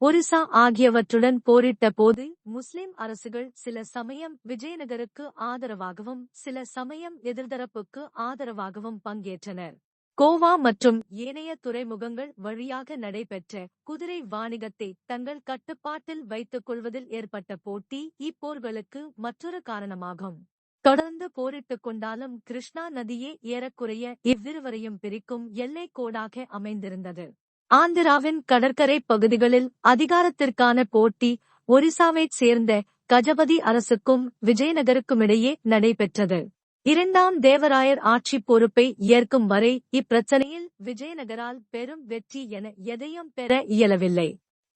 ஒரிசா ஆகியவற்றுடன் போரிட்ட போது முஸ்லிம் அரசுகள் சில சமயம் விஜயநகருக்கு ஆதரவாகவும் சில சமயம் எதிர்தரப்புக்கு ஆதரவாகவும் பங்கேற்றனர். கோவா மற்றும் ஏனைய துறைமுகங்கள் வழியாக நடைபெற்ற குதிரை வாணிகத்தை தங்கள் கட்டுப்பாட்டில் வைத்துக் கொள்வதில் ஏற்பட்ட போட்டி இப்போர்களுக்கு மற்றொரு காரணமாகும். தொடர்ந்து போரிட்டுக் கொண்டாலும் கிருஷ்ணா நதியே ஏறக்குறைய இவ்விருவரையும் பிரிக்கும் எல்லை கோடாக அமைந்திருந்தது. ஆந்திராவின் கடற்கரை பகுதிகளில் அதிகாரத்திற்கான போட்டி ஒரிசாவைச் சேர்ந்த கஜபதி அரசுக்கும் விஜயநகருக்குமிடையே நடைபெற்றது. 2ஆம் தேவராயர் ஆட்சி பொறுப்பை ஏற்கும் வரை இப்பிரச்சனையில் விஜயநகரால் பெரும் வெற்றி என எதையும் பெற இயலவில்லை.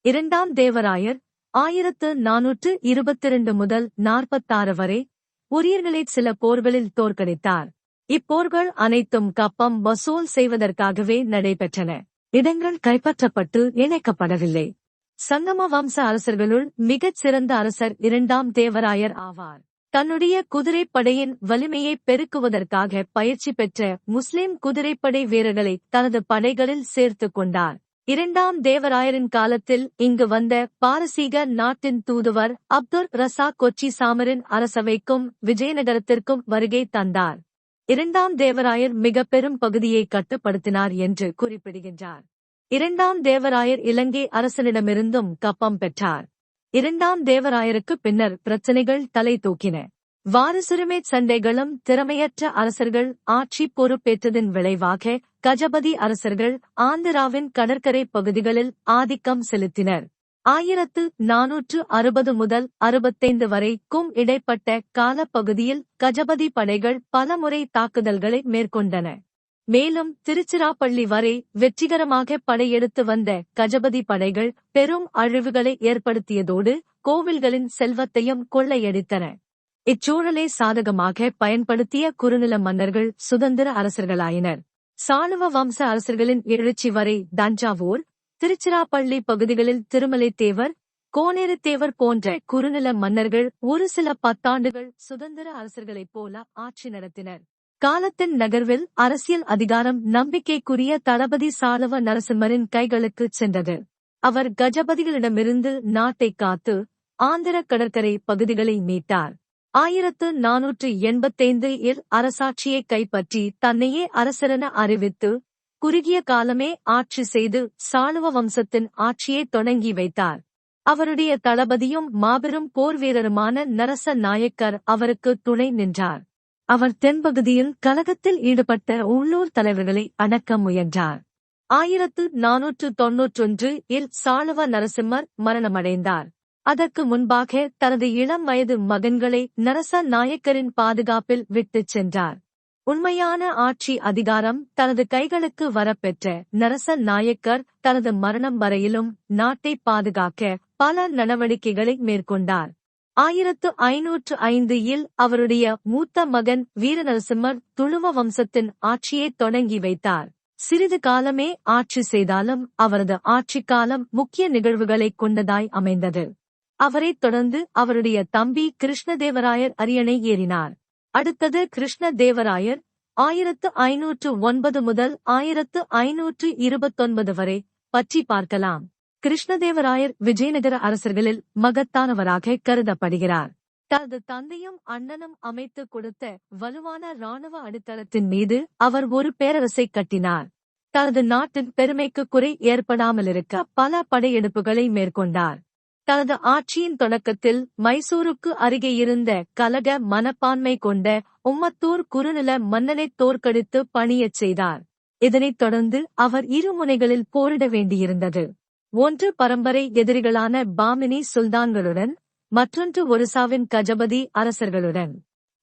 2ஆம் தேவராயர் 1422 முதல் 46 வரை உரியர்களை சில போர்களில் தோற்கடித்தார். இப்போர்கள் அனைத்தும் கப்பம் வசூல் செய்வதற்காகவே நடைபெற்றன. இடங்கள் கைப்பற்றப்பட்டு இணைக்கப்படவில்லை. சங்கம வம்ச அரசர்களுள் மிகச் சிறந்த அரசர் இரண்டாம் தேவராயர் ஆவார். தன்னுடைய குதிரைப்படையின் வலிமையை பெருக்குவதற்காக பயிற்சி பெற்ற முஸ்லிம் குதிரைப்படை வீரர்களை தனது படைகளில் சேர்த்துக் கொண்டார். இரண்டாம் தேவராயரின் காலத்தில் இங்கு வந்த பாரசீக நாட்டின் தூதுவர் அப்துல் ரசாக் கொச்சி சாமரின் அரசவைக்கும் விஜயநகரத்திற்கும் வருகை தந்தார். இரண்டாம் தேவராயர் மிக பெரும் பகுதியை கட்டுப்படுத்தினார் என்று குறிப்பிடுகின்றார். இரண்டாம் தேவராயர் இலங்கை அரசனிடமிருந்தும் கப்பம் பெற்றார். இரண்டாம் தேவராயருக்கு பின்னர் பிரச்சினைகள் தலை தூக்கின. வாரிசுரிமை சண்டைகளும் திறமையற்ற அரசர்கள் ஆட்சி பொறுப்பேற்றதன் விளைவாக கஜபதி அரசர்கள் ஆந்திராவின் கடற்கரை பகுதிகளில் ஆதிக்கம் செலுத்தினர். 1460 முதல் 65 வரைக்கும் இடைப்பட்ட காலப்பகுதியில் கஜபதி படைகள் பலமுறை தாக்குதல்களை மேற்கொண்டன. மேலும் திருச்சிராப்பள்ளி வரை வெற்றிகரமாக படையெடுத்து வந்த கஜபதி படைகள் பெரும் அழிவுகளை ஏற்படுத்தியதோடு கோவில்களின் செல்வத்தையும் கொள்ளையடித்தன. இச்சூழலை சாதகமாக பயன்படுத்திய குறுநில மன்னர்கள் சுதந்திர அரசர்களாயினர். சாளுவ வம்ச அரசர்களின் எழுச்சி வரை தஞ்சாவூர், திருச்சிராப்பள்ளி பகுதிகளில் திருமலைத்தேவர், கோனேரித்தேவர் போன்ற குறுநில மன்னர்கள் ஒரு சில பத்தாண்டுகள் சுதந்திர அரசர்களைப் போல ஆட்சி நடத்தினர். காலத்தின் நகர்வில் அரசியல் அதிகாரம் நம்பிக்கைக்குரிய தளபதி சாளுவ நரசிம்மரின் கைகளுக்குச் சென்றது. அவர் கஜபதிகளிடமிருந்து நாட்டை காத்து ஆந்திர கடற்கரை பகுதிகளை மீட்டார். 1485 இல் அரசாட்சியை கைப்பற்றி தன்னையே அரசரென அறிவித்து குறுகிய காலமே ஆட்சி செய்து சாளுவ வம்சத்தின் ஆட்சியை தொடங்கி வைத்தார். அவருடைய தளபதியும் மாபெரும் போர் வீரருமான நரச நாயக்கர் அவருக்கு துணை நின்றார். அவர் தென்பகுதியில் கலகத்தில் ஈடுபட்ட உள்ளூர் தலைவர்களை அடக்க முயன்றார். 1491 இல் சாளுவ நரசிம்மர் மரணமடைந்தார். அதற்கு முன்பாக தனது இளம் வயது மகன்களை நரச நாயக்கரின் பாதுகாப்பில் விட்டுச் சென்றார். உண்மையான ஆட்சி அதிகாரம் தனது கைகளுக்கு வரப்பெற்ற நரச நாயக்கர் தனது மரணம் வரையிலும் நாட்டை பாதுகாக்க பல நடவடிக்கைகளை மேற்கொண்டார். 1505 இல் அவருடைய மூத்த மகன் வீரநரசிம்மர் துளுவ வம்சத்தின் ஆட்சியை தொடங்கி வைத்தார். சிறிது காலமே ஆட்சி செய்தாலும் அவரது ஆட்சிக் காலம் முக்கிய நிகழ்வுகளைக் கொண்டதாய் அமைந்தது. அவரைத் தொடர்ந்து அவருடைய தம்பி கிருஷ்ணதேவராயர் அரியணை ஏறினார். அடுத்தது கிருஷ்ணதேவராயர் 1509 முதல் 1529 வரை பற்றி பார்க்கலாம். கிருஷ்ணதேவராயர் விஜயநகர அரசர்களில் மகத்தானவராக கருதப்படுகிறார். தனது தந்தையும் அண்ணனும் அமைத்துக் கொடுத்த வலுவான இராணுவ அடித்தளத்தின் மீது அவர் ஒரு பேரரசை கட்டினார். தனது நாட்டின் பெருமைக்கு குறை ஏற்படாமலிருக்க பல படையெடுப்புகளை மேற்கொண்டார். தனது ஆட்சியின் தொடக்கத்தில் மைசூருக்கு அருகே இருந்த கலக மனப்பான்மை கொண்ட உம்மத்தூர் குறுநில மன்னனைத் தோற்கடித்து பணியச் செய்தார். இதனைத் தொடர்ந்து அவர் இரு முனைகளில் போரிட வேண்டியிருந்தது. ஒன்று பரம்பரை எதிரிகளான பாமினி சுல்தான்களுடன், மற்றொன்று ஒரிசாவின் கஜபதி அரசர்களுடன்.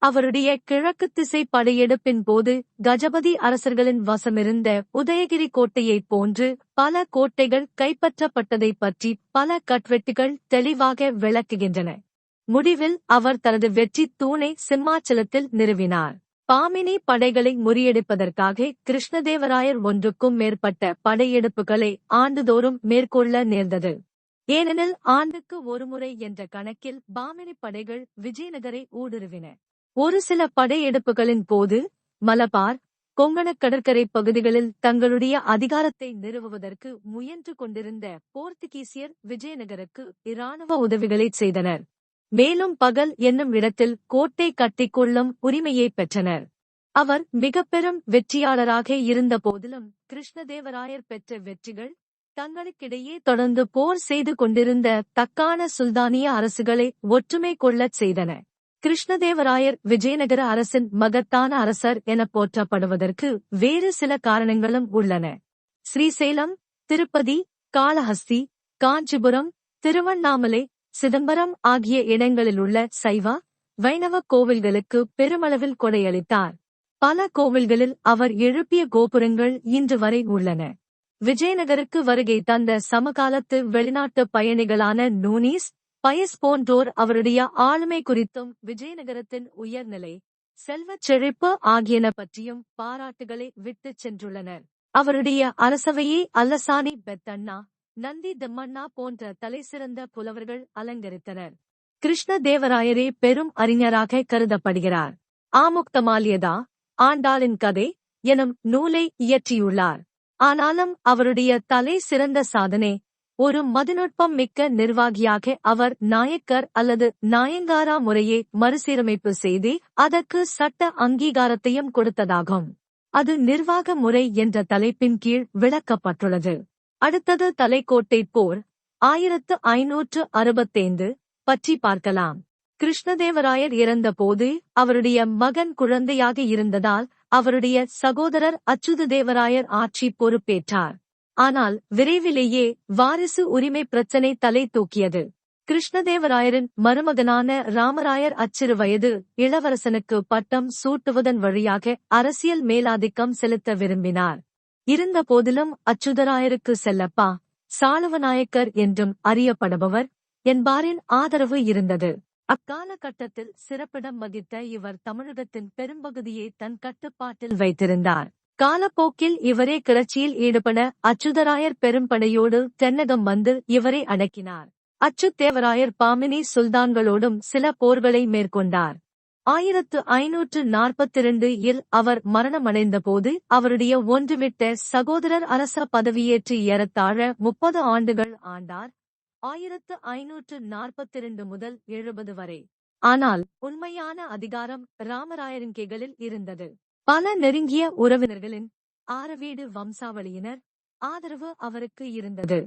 அவருடைய கிழக்கு திசை படையெடுப்பின் போது கஜபதி அரசர்களின் வசமிருந்த உதயகிரி கோட்டையைப் போன்று பல கோட்டைகள் கைப்பற்றப்பட்டதைப் பற்றி பல கட்வெட்டுகள் தெளிவாக விளக்குகின்றன. முடிவில் அவர் தனது வெற்றி தூணை சிம்மாச்சலத்தில் நிறுவினார். பாமினி படைகளை முறியடிப்பதற்காக கிருஷ்ணதேவராயர் ஒன்றுக்கும் மேற்பட்ட படையெடுப்புகளை ஆண்டுதோறும் மேற்கொள்ள நேர்ந்தது. ஏனெனில் ஆண்டுக்கு ஒருமுறை என்ற கணக்கில் பாமினி படைகள் விஜயநகரை ஊடுருவின. ஒரு சில படையெடுப்புகளின் போது மலபார், கொங்கணக் கடற்கரை பகுதிகளில் தங்களுடைய அதிகாரத்தை நிறுவுவதற்கு முயன்று கொண்டிருந்த போர்த்துகீசியர் விஜயநகருக்கு இராணுவ உதவிகளைச் செய்தனர். மேலும் பகல் என்னும் இடத்தில் கோட்டை கட்டிக்கொள்ளும் உரிமையை பெற்றனர். அவர் மிக பெரும் வெற்றியாளராக இருந்த போதிலும் கிருஷ்ணதேவராயர் பெற்ற வெற்றிகள் தங்களுக்கிடையே தொடர்ந்து போர் செய்து கொண்டிருந்த தக்கான சுல்தானிய அரசுகளை ஒற்றுமை கொள்ளச் செய்தன. கிருஷ்ணதேவராயர் விஜயநகர அரசின் மகத்தான அரசர் என போற்றப்படுவதற்கு வேறு சில காரணங்களும் உள்ளன. ஸ்ரீசைலம், திருப்பதி, காளஹஸ்தி, காஞ்சிபுரம், திருவண்ணாமலை, சிதம்பரம் ஆகிய இடங்களிலுள்ள சைவ, வைணவ கோவில்களுக்கு பெருமளவில் கொடையளித்தார். பல கோவில்களில் அவர் எழுப்பிய கோபுரங்கள் இன்று வரை உள்ளன. விஜயநகருக்கு வருகை தந்த சமகாலத்து வெளிநாட்டு பயணிகளான நூனிஸ், பயஸ் போன்றோர் அவருடைய ஆளுமை குறித்தும் விஜயநகரத்தின் உயர்நிலை, செல்வச் செழிப்பு ஆகியன பற்றியும் பாராட்டுகளை விட்டுச் சென்றுள்ளனர். அவருடைய அரசவையை அல்லசானி பெத்தண்ணா, நந்தி திம்மண்ணா போன்ற தலைசிறந்த புலவர்கள் அலங்கரித்தனர். கிருஷ்ணதேவராயரே பெரும் அறிஞராக கருதப்படுகிறார். ஆமுக்தமால்யதா, ஆண்டாளின் கதை எனும் நூலை இயற்றியுள்ளார். ஆனாலும் அவருடைய தலை சிறந்த சாதனை, ஒரு மதிநுட்பம் மிக்க நிர்வாகியாக அவர் நாயக்கர் அல்லது நாயங்காரா முறையை மறுசீரமைப்பு செய்து அதற்கு சட்ட அங்கீகாரத்தையும் கொடுத்ததாகும். அது நிர்வாக முறை என்ற தலைப்பின் கீழ் விளக்கப்பட்டுள்ளது. அடுத்தது தலைக்கோட்டை போர் 1565 பற்றி பார்க்கலாம். கிருஷ்ணதேவராயர் இறந்தபோது அவருடைய மகன் குழந்தையாக இருந்ததால் அவருடைய சகோதரர் அச்சுததேவராயர் ஆட்சி பொறுப்பேற்றார். ஆனால் விரைவிலேயே வாரிசு உரிமை பிரச்சினை தலை தூக்கியது. கிருஷ்ணதேவராயரின் மருமகனான ராமராயர் அச்சிறு வயது இளவரசனுக்கு பட்டம் சூட்டுவதன் வழியாக அரசியல் மேலாதிக்கம் செலுத்த விரும்பினார். இருந்த போதிலும் அச்சுதராயருக்கு செல்லப்பா, சாளுவநாயக்கர் என்றும் அறியப்படுபவர் என்பாரின் ஆதரவு இருந்தது. அக்காலகட்டத்தில் சிறப்பிடம் வகித்த இவர் தமிழகத்தின் பெரும்பகுதியை தன் கட்டுப்பாட்டில் வைத்திருந்தார். காலப்போக்கில் இவரே கிளர்ச்சியில் ஈடுபட அச்சுதராயர் பெரும்படையோடு தென்னகம் வந்து இவரை அடக்கினார். அச்சுத்தேவராயர் பாமினி சுல்தான்களோடும் சில போர்களை மேற்கொண்டார். 1542 அவர் மரணமடைந்த போது அவருடைய ஒன்றுவிட்ட சகோதரர் அரச பதவியேற்று ஏறத்தாழ 30 ஆண்டுகள் ஆண்டார். 1542 முதல் 70 வரை. ஆனால் உண்மையான அதிகாரம் ராமராயரின் கைகளில் இருந்தது. பல நெருங்கிய உறவினர்களின் ஆரவீடு வம்சாவளியினர் ஆதரவு அவருக்கு இருந்தது.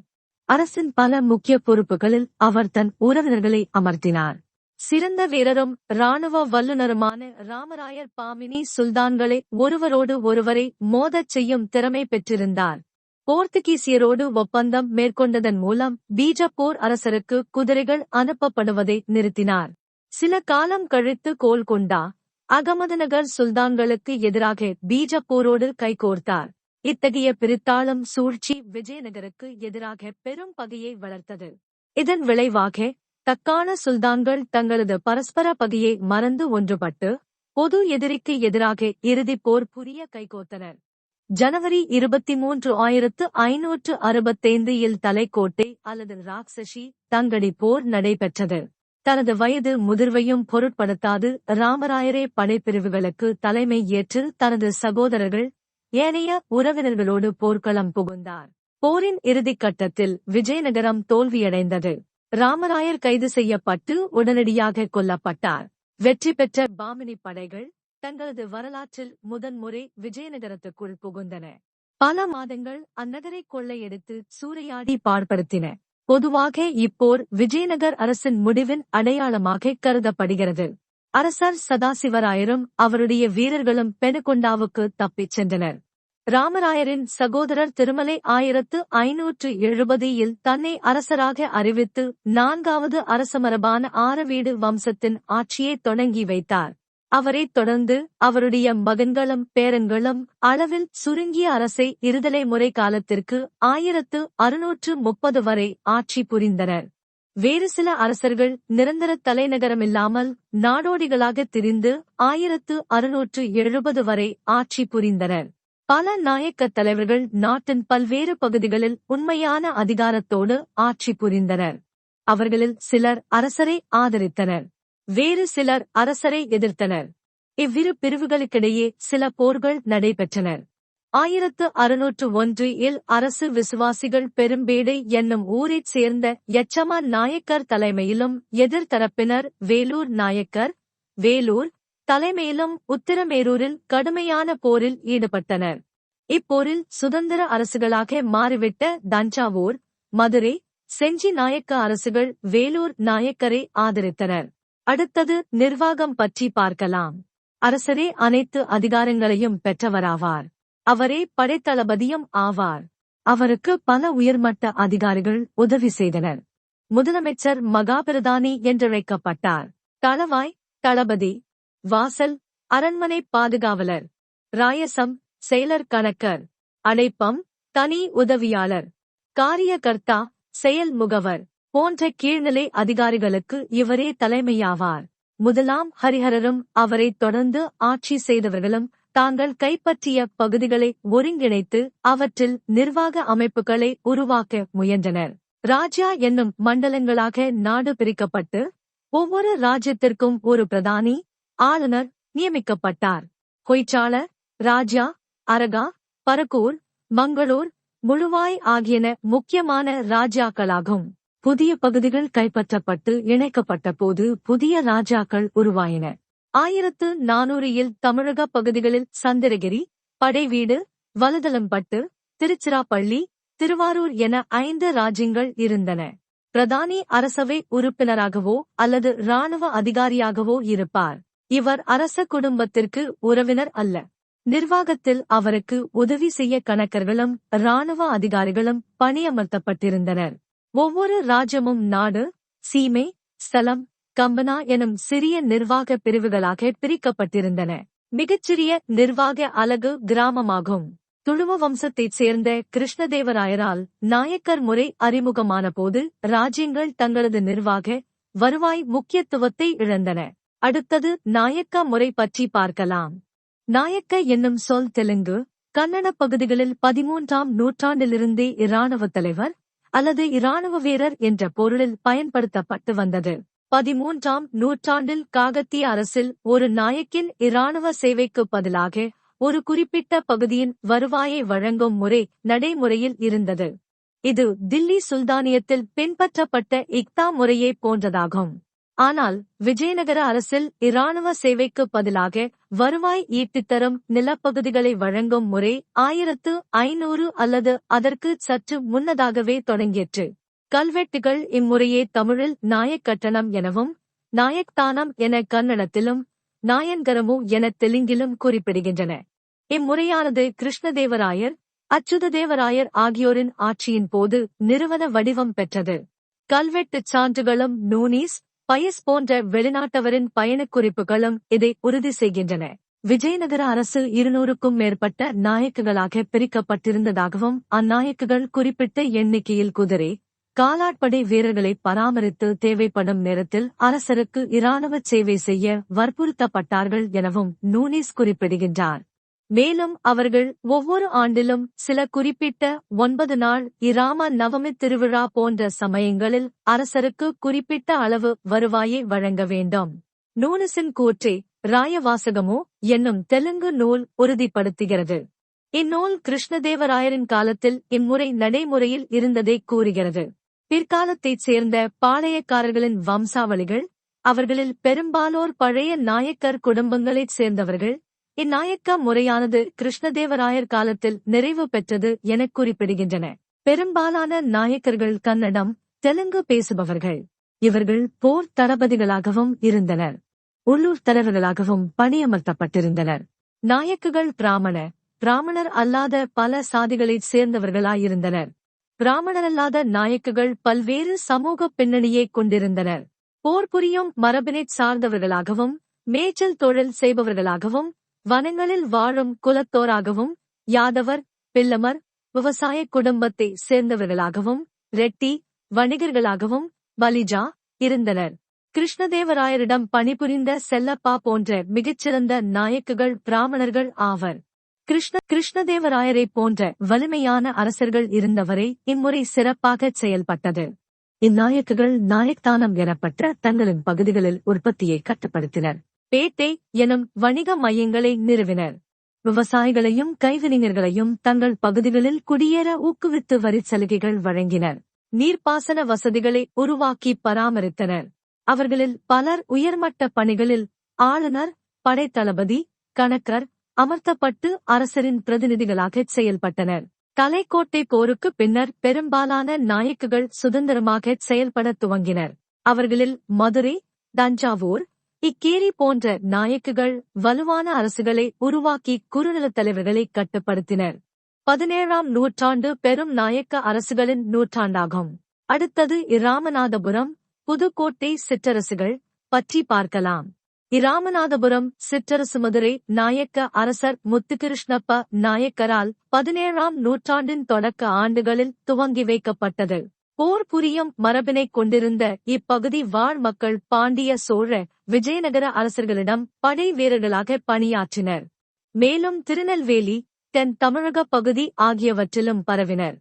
அரசின் பல முக்கிய பொறுப்புகளில் அவர் தன் உறவினர்களை அமர்த்தினார். சிறந்த வீரரும் இராணுவ வல்லுநருமான ராமராயர் பாமினி சுல்தான்களை ஒருவரோடு ஒருவரை மோதச் செய்யும் திறமை பெற்றிருந்தார். போர்த்துகீசியரோடு ஒப்பந்தம் மேற்கொண்டதன் மூலம் பீஜப்பூர் அரசருக்கு குதிரைகள் அனுப்பப்படுவதை நிறுத்தினார். சில காலம் கழித்து கோல்கொண்டா, அகமதுநகர் சுல்தான்களுக்கு எதிராக பீஜப்பூரோடு கைகோர்த்தார். இத்தகைய பிரித்தாளும் சூழ்ச்சி விஜயநகருக்கு எதிராக பெரும் பகையை வளர்த்தது. இதன் விளைவாக தக்கான சுல்தான்கள் தங்களது பரஸ்பர பகையை மறந்து ஒன்றுபட்டு பொது எதிரிக்கு எதிராக இறுதிப் போர் புரிய கைகோர்த்தனர். ஜனவரி 23, 1565 தலைக்கோட்டை அல்லது ராக்சசி தங்கடி போர் நடைபெற்றது. தனது வயது முதிர்வையும் பொருட்படுத்தாது ராமராயரே படைப்பிரிவுகளுக்கு தலைமை ஏற்று தனது சகோதரர்கள் ஏனைய உறவினர்களோடு போர்க்களம் புகுந்தார். போரின் இறுதிக் கட்டத்தில் விஜயநகரம் தோல்வியடைந்தது. ராமராயர் கைது செய்யப்பட்டு உடனடியாக கொல்லப்பட்டார். வெற்றி பெற்ற பாமினி படைகள் தங்களது வரலாற்றில் முதன்முறை விஜயநகரத்துக்குள் புகுந்தன. பல மாதங்கள் அந்நகரை கொள்ளையடித்து சூறையாடி பாழ்படுத்தின. பொதுவாக இப்போர் விஜயநகர் அரசின் முடிவின் அடையாளமாக கருதப்படுகிறது. அரசர் சதாசிவராயரும் அவருடைய வீரர்களும் பெனுகொண்டாவுக்கு தப்பிச் சென்றனர். ராமராயரின் சகோதரர் திருமலை 1570 தன்னை அரசராக அறிவித்து 4வது அரசமரபான ஆரவீடு வம்சத்தின் ஆட்சியை தொடங்கி வைத்தார். அவரைத் தொடர்ந்து அவருடைய மகன்களும் பேரன்களும் அளவில் சுருங்கிய அரசை இருதலை முறை காலத்திற்கு 1630 வரை ஆட்சி புரிந்தனர். வேறு சில அரசர்கள் நிரந்தர தலைநகரமில்லாமல் நாடோடிகளாக திரிந்து 1670 வரை ஆட்சி புரிந்தனர். பல நாயக்கத் தலைவர்கள் நாட்டின் பல்வேறு பகுதிகளில் உண்மையான அதிகாரத்தோடு ஆட்சி புரிந்தனர். அவர்களில் சிலர் அரசரை ஆதரித்தனர், வேறு சிலர் அரசரை எதிர்த்தனர். இவ்விரு பிரிவுகளுக்கிடையே சில போர்கள் நடைபெற்றனர். 1601 அரசு விசுவாசிகள் பெரும்பேடை என்னும் ஊரைச் சேர்ந்த யச்சமா நாயக்கர் தலைமையிலும் எதிர்த்தரப்பினர் வேலூர் நாயக்கர், வேலூர் தலைமையிலும் உத்திரமேரூரில் கடுமையான போரில் ஈடுபட்டனர். இப்போரில் சுதந்திர அரசுகளாக மாறிவிட்ட தஞ்சாவூர், மதுரை, செஞ்சி நாயக்க அரசுகள் வேலூர் நாயக்கரை ஆதரித்தனர். அடுத்தது நிர்வாகம் பற்றி பார்க்கலாம். அரசரே அனைத்து அதிகாரங்களையும் பெற்றவராவார். அவரே படைத்தளபதியும் ஆவார். அவருக்கு பல உயர்மட்ட அதிகாரிகள் உதவி செய்தனர். முதலமைச்சர் மகாபிரதானி என்றழைக்கப்பட்டார். தளவாய், தளபதி, வாசல், அரண்மனை பாதுகாவலர், ராயசம், செயலர் கணக்கர், அடைப்பம், தனி உதவியாளர், காரியகர்த்தா, செயல் முகவர் போன்ற கீழ்நிலை அதிகாரிகளுக்கு இவரே தலைமையாவார். முதலாம் ஹரிஹரரும் அவரைத் தொடர்ந்து ஆட்சி செய்தவர்களும் தாங்கள் கைப்பற்றிய பகுதிகளை ஒருங்கிணைத்து அவற்றில் நிர்வாக அமைப்புகளை உருவாக்க முயன்றனர். ராஜ்யா என்னும் மண்டலங்களாக நாடு பிரிக்கப்பட்டு ஒவ்வொரு ராஜ்யத்திற்கும் ஒரு பிரதானி ஆளுநர் நியமிக்கப்பட்டார். ஹொய்சால, ராஜ்யா, அரகா, பரகூர், மங்களூர், முழுவாய் ஆகியன முக்கியமான ராஜ்யாக்களாகும். புதிய பகுதிகள் கைப்பற்றப்பட்டு இணைக்கப்பட்ட போது புதிய ராஜாக்கள் உருவாயின. 1400 தமிழக பகுதிகளில் சந்திரகிரி, படைவீடு, வலதலம்பட்டு, திருச்சிராப்பள்ளி, திருவாரூர் என 5 ராஜ்யங்கள் இருந்தன. பிரதானி அரசவை உறுப்பினராகவோ அல்லது இராணுவ அதிகாரியாகவோ இருப்பார். இவர் அரச குடும்பத்திற்கு உறவினர் அல்ல. நிர்வாகத்தில் அவருக்கு உதவி செய்ய கணக்கர்களும் இராணுவ அதிகாரிகளும் பணியமர்த்தப்பட்டிருந்தனர். ஒவ்வொரு ராஜ்யமும் நாடு, சீமை, ஸ்தலம், கம்பனா எனும் சிறிய நிர்வாக பிரிவுகளாக பிரிக்கப்பட்டிருந்தன. மிகச்சிறிய நிர்வாக அலகு கிராமமாகும். துளுவ வம்சத்தைச் சேர்ந்த கிருஷ்ணதேவராயரால் நாயக்கர் முறை அறிமுகமான போது ராஜ்யங்கள் தங்களது நிர்வாக வருவாய் முக்கியத்துவத்தை இழந்தன. அடுத்தது நாயக்க முறை பற்றி பார்க்கலாம். நாயக்க என்னும் சொல் தெலுங்கு, கன்னட பகுதிகளில் 13ஆம் நூற்றாண்டிலிருந்தே இராணுவ தலைவர் அல்லது இராணுவ வீரர் என்ற பொருளில் பயன்படுத்தப்பட்டு வந்தது. 13ஆம் நூற்றாண்டில் காகத்திய அரசில் ஒரு நாயக்கின் இராணுவ சேவைக்கு பதிலாக ஒரு குறிப்பிட்ட பகுதியின் வருவாயை வழங்கும் முறை நடைமுறையில் இருந்தது. இது தில்லி சுல்தானியத்தில் பின்பற்றப்பட்ட இக்தா முறையே போன்றதாகும். ஆனால் விஜயநகர அரசில் இராணுவ சேவைக்கு பதிலாக வருவாய் ஈட்டித்தரும் நிலப்பகுதிகளை வழங்கும் முறை 1500 அல்லது அதற்கு சற்று முன்னதாகவே தொடங்கிற்று. கல்வெட்டுகள் இம்முறையே தமிழில் நாயக்கட்டணம் எனவும் நாயக்தானம் என கன்னடத்திலும் நாயன்கரமு என தெலுங்கிலும் குறிப்பிடுகின்றன. இம்முறையானது கிருஷ்ணதேவராயர், அச்சுததேவராயர் ஆகியோரின் ஆட்சியின் போது நிறுவன வடிவம் பெற்றது. கல்வெட்டுச் சான்றுகளும் நூனீஸ், பயஸ் போன்ற வெளிநாட்டவரின் பயணக் குறிப்புகளும் இதை உறுதி செய்கின்றன. விஜயநகர அரசு 200க்கும் மேற்பட்ட நாயக்குகளாக பிரிக்கப்பட்டிருந்ததாகவும் அந்நாயக்குகள் குறிப்பிட்ட எண்ணிக்கையில் குதிரை, காலாட்படை வீரர்களை பராமரித்து தேவைப்படும் நேரத்தில் அரசருக்கு இராணுவ சேவை செய்ய வற்புறுத்தப்பட்டார்கள் எனவும் நூனீஸ் குறிப்பிடுகின்றார். மேலும் அவர்கள் ஒவ்வொரு ஆண்டிலும் சில குறிப்பிட்ட 9 நாள் இராம நவமி திருவிழா போன்ற சமயங்களில் அரசருக்கு குறிப்பிட்ட அளவு வருவாயை வழங்க வேண்டும். நூனிஸின் கூற்றை ராயவாசகமோ என்னும் தெலுங்கு நூல் உறுதிப்படுத்துகிறது. இந்நூல் கிருஷ்ணதேவராயரின் காலத்தில் இம்முறை நடைமுறையில் இருந்ததை கூறுகிறது. பிற்காலத்தைச் சேர்ந்த பாளையக்காரர்களின் வம்சாவளிகள், அவர்களில் பெரும்பாலோர் பழைய நாயக்கர் குடும்பங்களைச் சேர்ந்தவர்கள், இந்நாயக்க முறையானது கிருஷ்ணதேவராயர் காலத்தில் நிறைவு பெற்றது எனக் குறிப்பிடுகின்றன. பெரும்பாலான நாயக்கர்கள் கன்னடம், தெலுங்கு பேசுபவர்கள். இவர்கள் போர் தளபதிகளாகவும் இருந்தனர். உள்ளூர் தலைவர்களாகவும் பணியமர்த்தப்பட்டிருந்தனர். நாயக்குகள் பிராமணர் அல்லாத பல சாதிகளைச் சேர்ந்தவர்களாயிருந்தனர். பிராமணரல்லாத நாயக்குகள் பல்வேறு சமூக பின்னணியைக் கொண்டிருந்தனர். போர் புரியும் மரபினைச் சார்ந்தவர்களாகவும், மேய்ச்சல் தொழில் செய்பவர்களாகவும், வனங்களில் வாழும் குலத்தோராகவும், யாதவர், பில்லமர், விவசாய குடும்பத்தை சேர்ந்தவர்களாகவும், ரெட்டி, வணிகர்களாகவும், பலிஜா இருந்தனர். கிருஷ்ணதேவராயரிடம் பணிபுரிந்த செல்லப்பா போன்ற மிகச்சிறந்த நாயக்குகள் பிராமணர்கள் ஆவர். கிருஷ்ணதேவராயரைப் போன்ற வலிமையான அரசர்கள் இருந்தவரை இம்முறை சிறப்பாகச் செயல்பட்டது. இந்நாயக்குகள் நாயக்தானம் எனப்பட்ட தங்களின் பகுதிகளில் உற்பத்தியை கட்டுப்படுத்தினர். பேட்டை எனும் வணிக மையங்களை நிறுவினர். விவசாயிகளையும் கைவினைஞர்களையும் தங்கள் பகுதிகளில் குடியேற ஊக்குவித்து வரிச் சலுகைகள் வழங்கினர். நீர்ப்பாசன வசதிகளை உருவாக்கி பராமரித்தனர். அவர்களில் பலர் உயர்மட்ட பணிகளில் ஆளுநர், படைத்தளபதி, கணக்கர் அமர்த்தப்பட்டு அரசரின் பிரதிநிதிகளாகச் செயல்பட்டனர். தலைக்கோட்டை போருக்கு பின்னர் பெரும்பாலான நாயக்குகள் சுதந்திரமாகச் செயல்படத் துவங்கினர். அவர்களில் மதுரை, தஞ்சாவூர், இக்கேரி போன்ற நாயக்குகள் வலுவான அரசுகளை உருவாக்கி குறுநிலத் தலைவர்களை கட்டுப்படுத்தினர். 17ஆம் நூற்றாண்டு பெரும் நாயக்க அரசுகளின் நூற்றாண்டாகும். அடுத்தது இராமநாதபுரம், புதுக்கோட்டை சிற்றரசுகள் பற்றி பார்க்கலாம். இராமநாதபுரம் சிற்றரசு மதுரை நாயக்க அரசர் முத்துகிருஷ்ணப்ப நாயக்கரால் 17ஆம் நூற்றாண்டின் தொடக்க ஆண்டுகளில் துவங்கி வைக்கப்பட்டது. போர் புரியும் மரபினைக் கொண்டிருந்த இப்பகுதி வாழ் மக்கள் பாண்டிய, சோழ, விஜயநகர அரசர்களிடம் படை வீரர்களாக பணியாற்றினர். மேலும் திருநெல்வேலி, தென் தமிழக பகுதி ஆகியவற்றிலும் பரவினர்.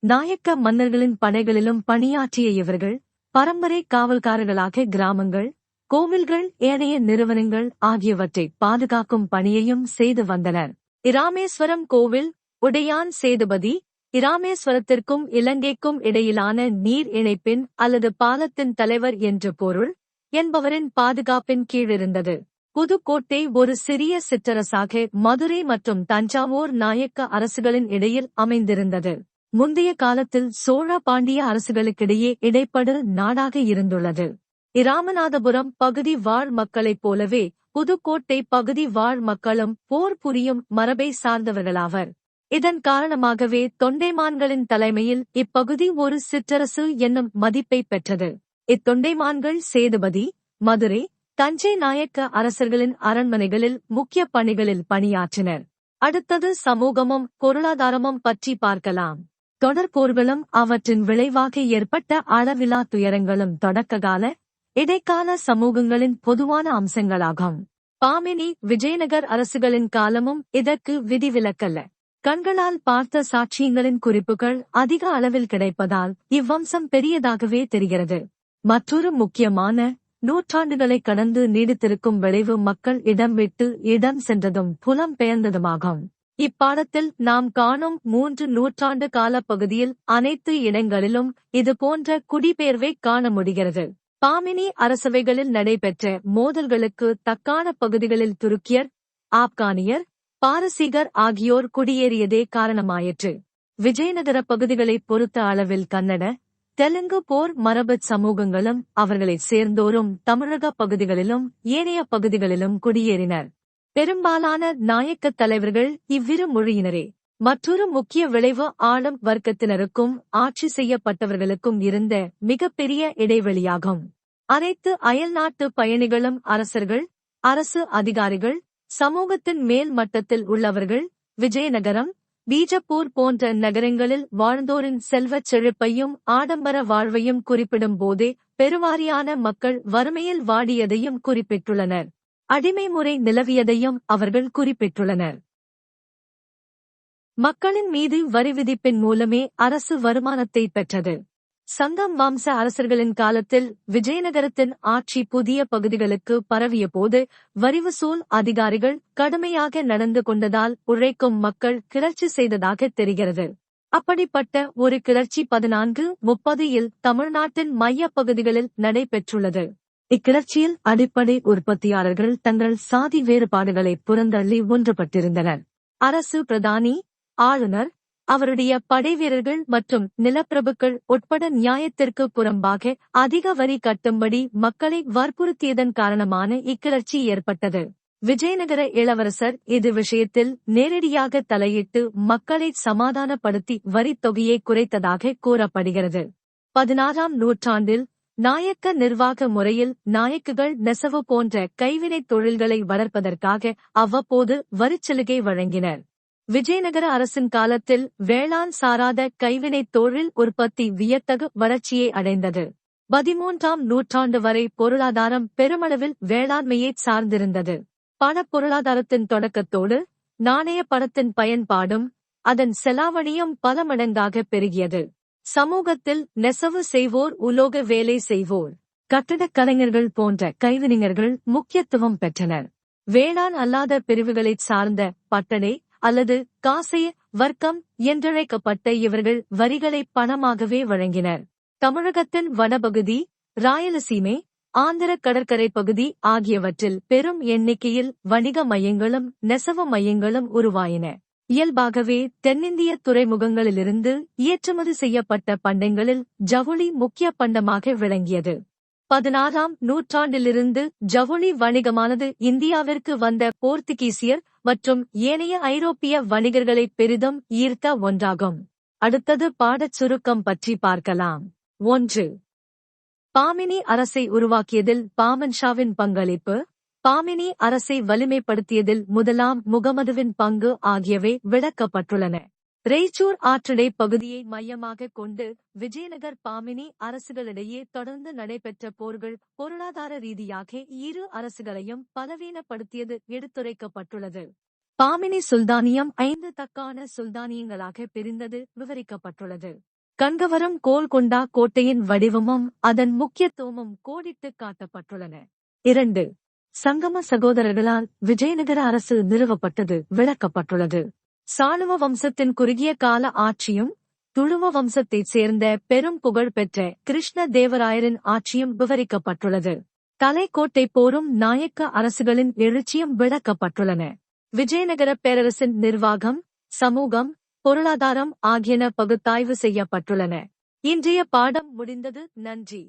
நாயக்க மன்னர்களின் படைகளிலும் பணியாற்றிய இவர்கள் பரம்பரை காவல்காரர்களாக கிராமங்கள், கோவில்கள், ஏனைய நிறுவனங்கள் ஆகியவற்றை பாதுகாக்கும் பணியையும் செய்து வந்தனர். இராமேஸ்வரம் கோவில் உடையான் சேதுபதி, இராமேஸ்வரத்திற்கும் இலங்கைக்கும் இடையிலான நீர் இணைப்பின் அல்லது பாலத்தின் தலைவர் என்று பொருள் என்பவரின் பாதுகாப்பின் கீழிருந்தது. புதுக்கோட்டை ஒரு சிறிய சிற்றரசாக மதுரை மற்றும் தஞ்சாவூர் நாயக்க அரசுகளின் இடையில் அமைந்திருந்தது. முந்தைய காலத்தில் சோழ பாண்டிய அரசுகளுக்கிடையே இடைப்படு நாடாக இருந்துள்ளது. இராமநாதபுரம் பகுதி வாழ் மக்களைப் போலவே புதுக்கோட்டை பகுதி வாழ் மக்களும் போர் புரியும் மரபை சார்ந்தவர்களாவர். இதன் காரணமாகவே தொண்டைமான்களின் தலைமையில் இப்பகுதி ஒரு சிற்றரசு என்னும் மதிப்பை பெற்றது. இத்தொண்டைமான்கள் சேதுபதி, மதுரை, தஞ்சை நாயக்க அரசர்களின் அரண்மனைகளில் முக்கிய பணிகளில் பணியாற்றினர். அடுத்தது சமூகமும் பொருளாதாரமும் பற்றி பார்க்கலாம். தொடர்போர்களும் அவற்றின் விளைவாக ஏற்பட்ட அளவிலா துயரங்களும் தொடக்ககால, இடைக்கால சமூகங்களின் பொதுவான அம்சங்களாகும். பாமினி, விஜயநகர் அரசுகளின் காலமும் இதற்கு விதிவிலக்கல்ல. கண்களால் பார்த்த சாட்சியங்களின் குறிப்புகள் அதிக அளவில் கிடைப்பதால் இவ்வம்சம் பெரியதாகவே தெரிகிறது. மற்றொரு முக்கியமான, நூற்றாண்டுகளை கடந்து நீடித்திருக்கும் விளைவு மக்கள் இடம் விட்டு இடம் சென்றதும் புலம் பெயர்ந்ததுமாகும். இப்பாடத்தில் நாம் காணும் 3 நூற்றாண்டு கால பகுதியில் அனைத்து இடங்களிலும் இதுபோன்ற குடிபெயர்வை காண முடிகிறது. பாமினி அரசவைகளில் நடைபெற்ற மோதல்களுக்கு தக்கான பகுதிகளில் துருக்கியர், ஆப்கானியர், பாரசீகர் ஆகியோர் குடியேறியதே காரணமாயிற்று. விஜயநகர பகுதிகளைப் பொறுத்த அளவில் கன்னட, தெலுங்கு போர் மரபுச் சமூகங்களும் அவர்களைச் சேர்ந்தோரும் தமிழக பகுதிகளிலும் ஏனைய பகுதிகளிலும் குடியேறினர். பெரும்பாலான நாயக்கத் தலைவர்கள் இவ்விரு மொழியினரே. மற்றொரு முக்கிய விளைவு ஆளும் வர்க்கத்தினருக்கும் ஆட்சி செய்யப்பட்டவர்களுக்கும் இருந்த மிகப்பெரிய இடைவெளியாகும். அனைத்து அயல்நாட்டு பயணிகளும் அரசர்கள், அரசு அதிகாரிகள், சமூகத்தின் மேல் மட்டத்தில் உள்ளவர்கள், விஜயநகரம், பீஜப்பூர் போன்ற நகரங்களில் வாழ்ந்தோரின் செல்வச் செழிப்பையும் ஆடம்பர வாழ்வையும் குறிப்பிடும் போதே பெருவாரியான மக்கள் வறுமையில் வாடியதையும் குறிப்பிட்டுள்ளனர். அடிமை முறை நிலவியதையும் அவர்கள் குறிப்பிட்டுள்ளனர். மக்களின் மீது வரி விதிப்பின் மூலமே அரசு வருமானத்தை பெற்றது. சங்கம் வம்ச அரசர்களின் காலத்தில் விஜயநகரத்தின் ஆட்சி புதிய பகுதிகளுக்கு பரவிய போது வரிவசூல் அதிகாரிகள் கடுமையாக நடந்து கொண்டதால் உழைக்கும் மக்கள் கிளர்ச்சி செய்ததாக தெரிகிறது. அப்படிப்பட்ட ஒரு கிளர்ச்சி 1430 தமிழ்நாட்டின் மைய பகுதிகளில் நடைபெற்றுள்ளது. இக்கிளர்ச்சியில் அடிப்படை உற்பத்தியாளர்கள் தங்கள் சாதி வேறுபாடுகளை புறந்தள்ளி ஒன்றுபட்டிருந்தனர். அரசு பிரதானி, ஆளுநர், அவருடைய படைவீரர்கள் மற்றும் நிலப்பிரபுக்கள் உட்பட நியாயத்திற்கு புறம்பாக அதிக வரி கட்டும்படி மக்களை வற்புறுத்தியதன் காரணமான இக்கிளர்ச்சி ஏற்பட்டது. விஜயநகர இளவரசர் இது விஷயத்தில் நேரடியாக தலையிட்டு மக்களை சமாதானப்படுத்தி வரித் தொகையை குறைத்ததாக கூறப்படுகிறது. 16ஆம் நூற்றாண்டில் நாயக்க நிர்வாக முறையில் நாயக்குகள் நெசவு போன்ற கைவினைத் தொழில்களை வளர்ப்பதற்காக அவ்வப்போது வரிச்சலுகை வழங்கினர். விஜயநகர அரசின் காலத்தில் வேளாண் சாராத கைவினைத் தொழில் உற்பத்தி வியத்தகு வளர்ச்சியை அடைந்தது. 13ஆம் நூற்றாண்டு வரை பொருளாதாரம் பெருமளவில் வேளாண்மையைச் சார்ந்திருந்தது. பணப்பொருளாதாரத்தின் தொடக்கத்தோடு நாணய பணத்தின் பயன்பாடும் அதன் செலாவணியும் பல மடங்காக பெருகியது. சமூகத்தில் நெசவு செய்வோர், உலோக வேலை செய்வோர், கட்டடக் கலைஞர்கள் போன்ற கைவினைஞர்கள் முக்கியத்துவம் பெற்றனர். வேளாண் அல்லாத பிரிவுகளைச் சார்ந்த பட்டடை அல்லது காசைய வர்க்கம் என்றழைக்கப்பட்ட இவர்கள் வரிகளை பணமாகவே வழங்கினர். தமிழகத்தின் வடபகுதி, ராயலசீமை, ஆந்திர கடற்கரை பகுதி ஆகியவற்றில் பெரும் எண்ணிக்கையில் வணிக மையங்களும் நெசவு மையங்களும் உருவாயின. இயல்பாகவே தென்னிந்திய துறைமுகங்களிலிருந்து ஏற்றுமதி செய்யப்பட்ட பண்டங்களில் ஜவுளி முக்கிய பண்டமாக விளங்கியது. 16ஆம் நூற்றாண்டிலிருந்து ஜவுளி வணிகமானது இந்தியாவிற்கு வந்த போர்த்துகீசியர் மற்றும் ஏனைய ஐரோப்பிய வணிகர்களை பெரிதும் ஈர்த்த ஒன்றாகும். அடுத்தது பாடச் சுருக்கம் பற்றி பார்க்கலாம். 1. பாமினி அரசை உருவாக்கியதில் பாமன்ஷாவின் பங்களிப்பு, பாமினி அரசை வலிமைப்படுத்தியதில் முதலாம் முகமதுவின் பங்கு ஆகியவை விளக்கப்பட்டுள்ளன. ரெய்ச்சூர் ஆற்றடை பகுதியை மையமாகக் கொண்டு விஜயநகர் பாமினி அரசுகளிடையே தொடர்ந்து நடைபெற்ற போர்கள் பொருளாதார ரீதியாக இரு அரசுகளையும் பலவீனப்படுத்தியது எடுத்துரைக்கப்பட்டுள்ளது. பாமினி சுல்தானியம் 5 தக்கான சுல்தானியங்களாக பிரிந்தது விவரிக்கப்பட்டுள்ளது. கண்கவரம் கோல்கொண்டா கோட்டையின் வடிவமும் அதன் முக்கியத்துவமும் கோடிட்டுக் காட்டப்பட்டுள்ளன. 2. சங்கம சகோதரர்களால் விஜயநகர அரசு நிறுவப்பட்டது விளக்கப்பட்டுள்ளது. சாளுவ வம்சத்தின் குறுகிய கால ஆட்சியும் துளுவ வம்சத்தைச் சேர்ந்த பெரும் புகழ் பெற்ற கிருஷ்ண தேவராயரின் ஆட்சியும் விவரிக்கப்பட்டுள்ளது. தலைக்கோட்டை போரும் நாயக்க அரசுகளின் எழுச்சியும் விளக்கப்பட்டுள்ளன. விஜயநகர பேரரசின் நிர்வாகம், சமூகம், பொருளாதாரம் ஆகியன பகுத்தாய்வு செய்யப்பட்டுள்ளன. இன்றைய பாடம் முடிந்தது. நன்றி.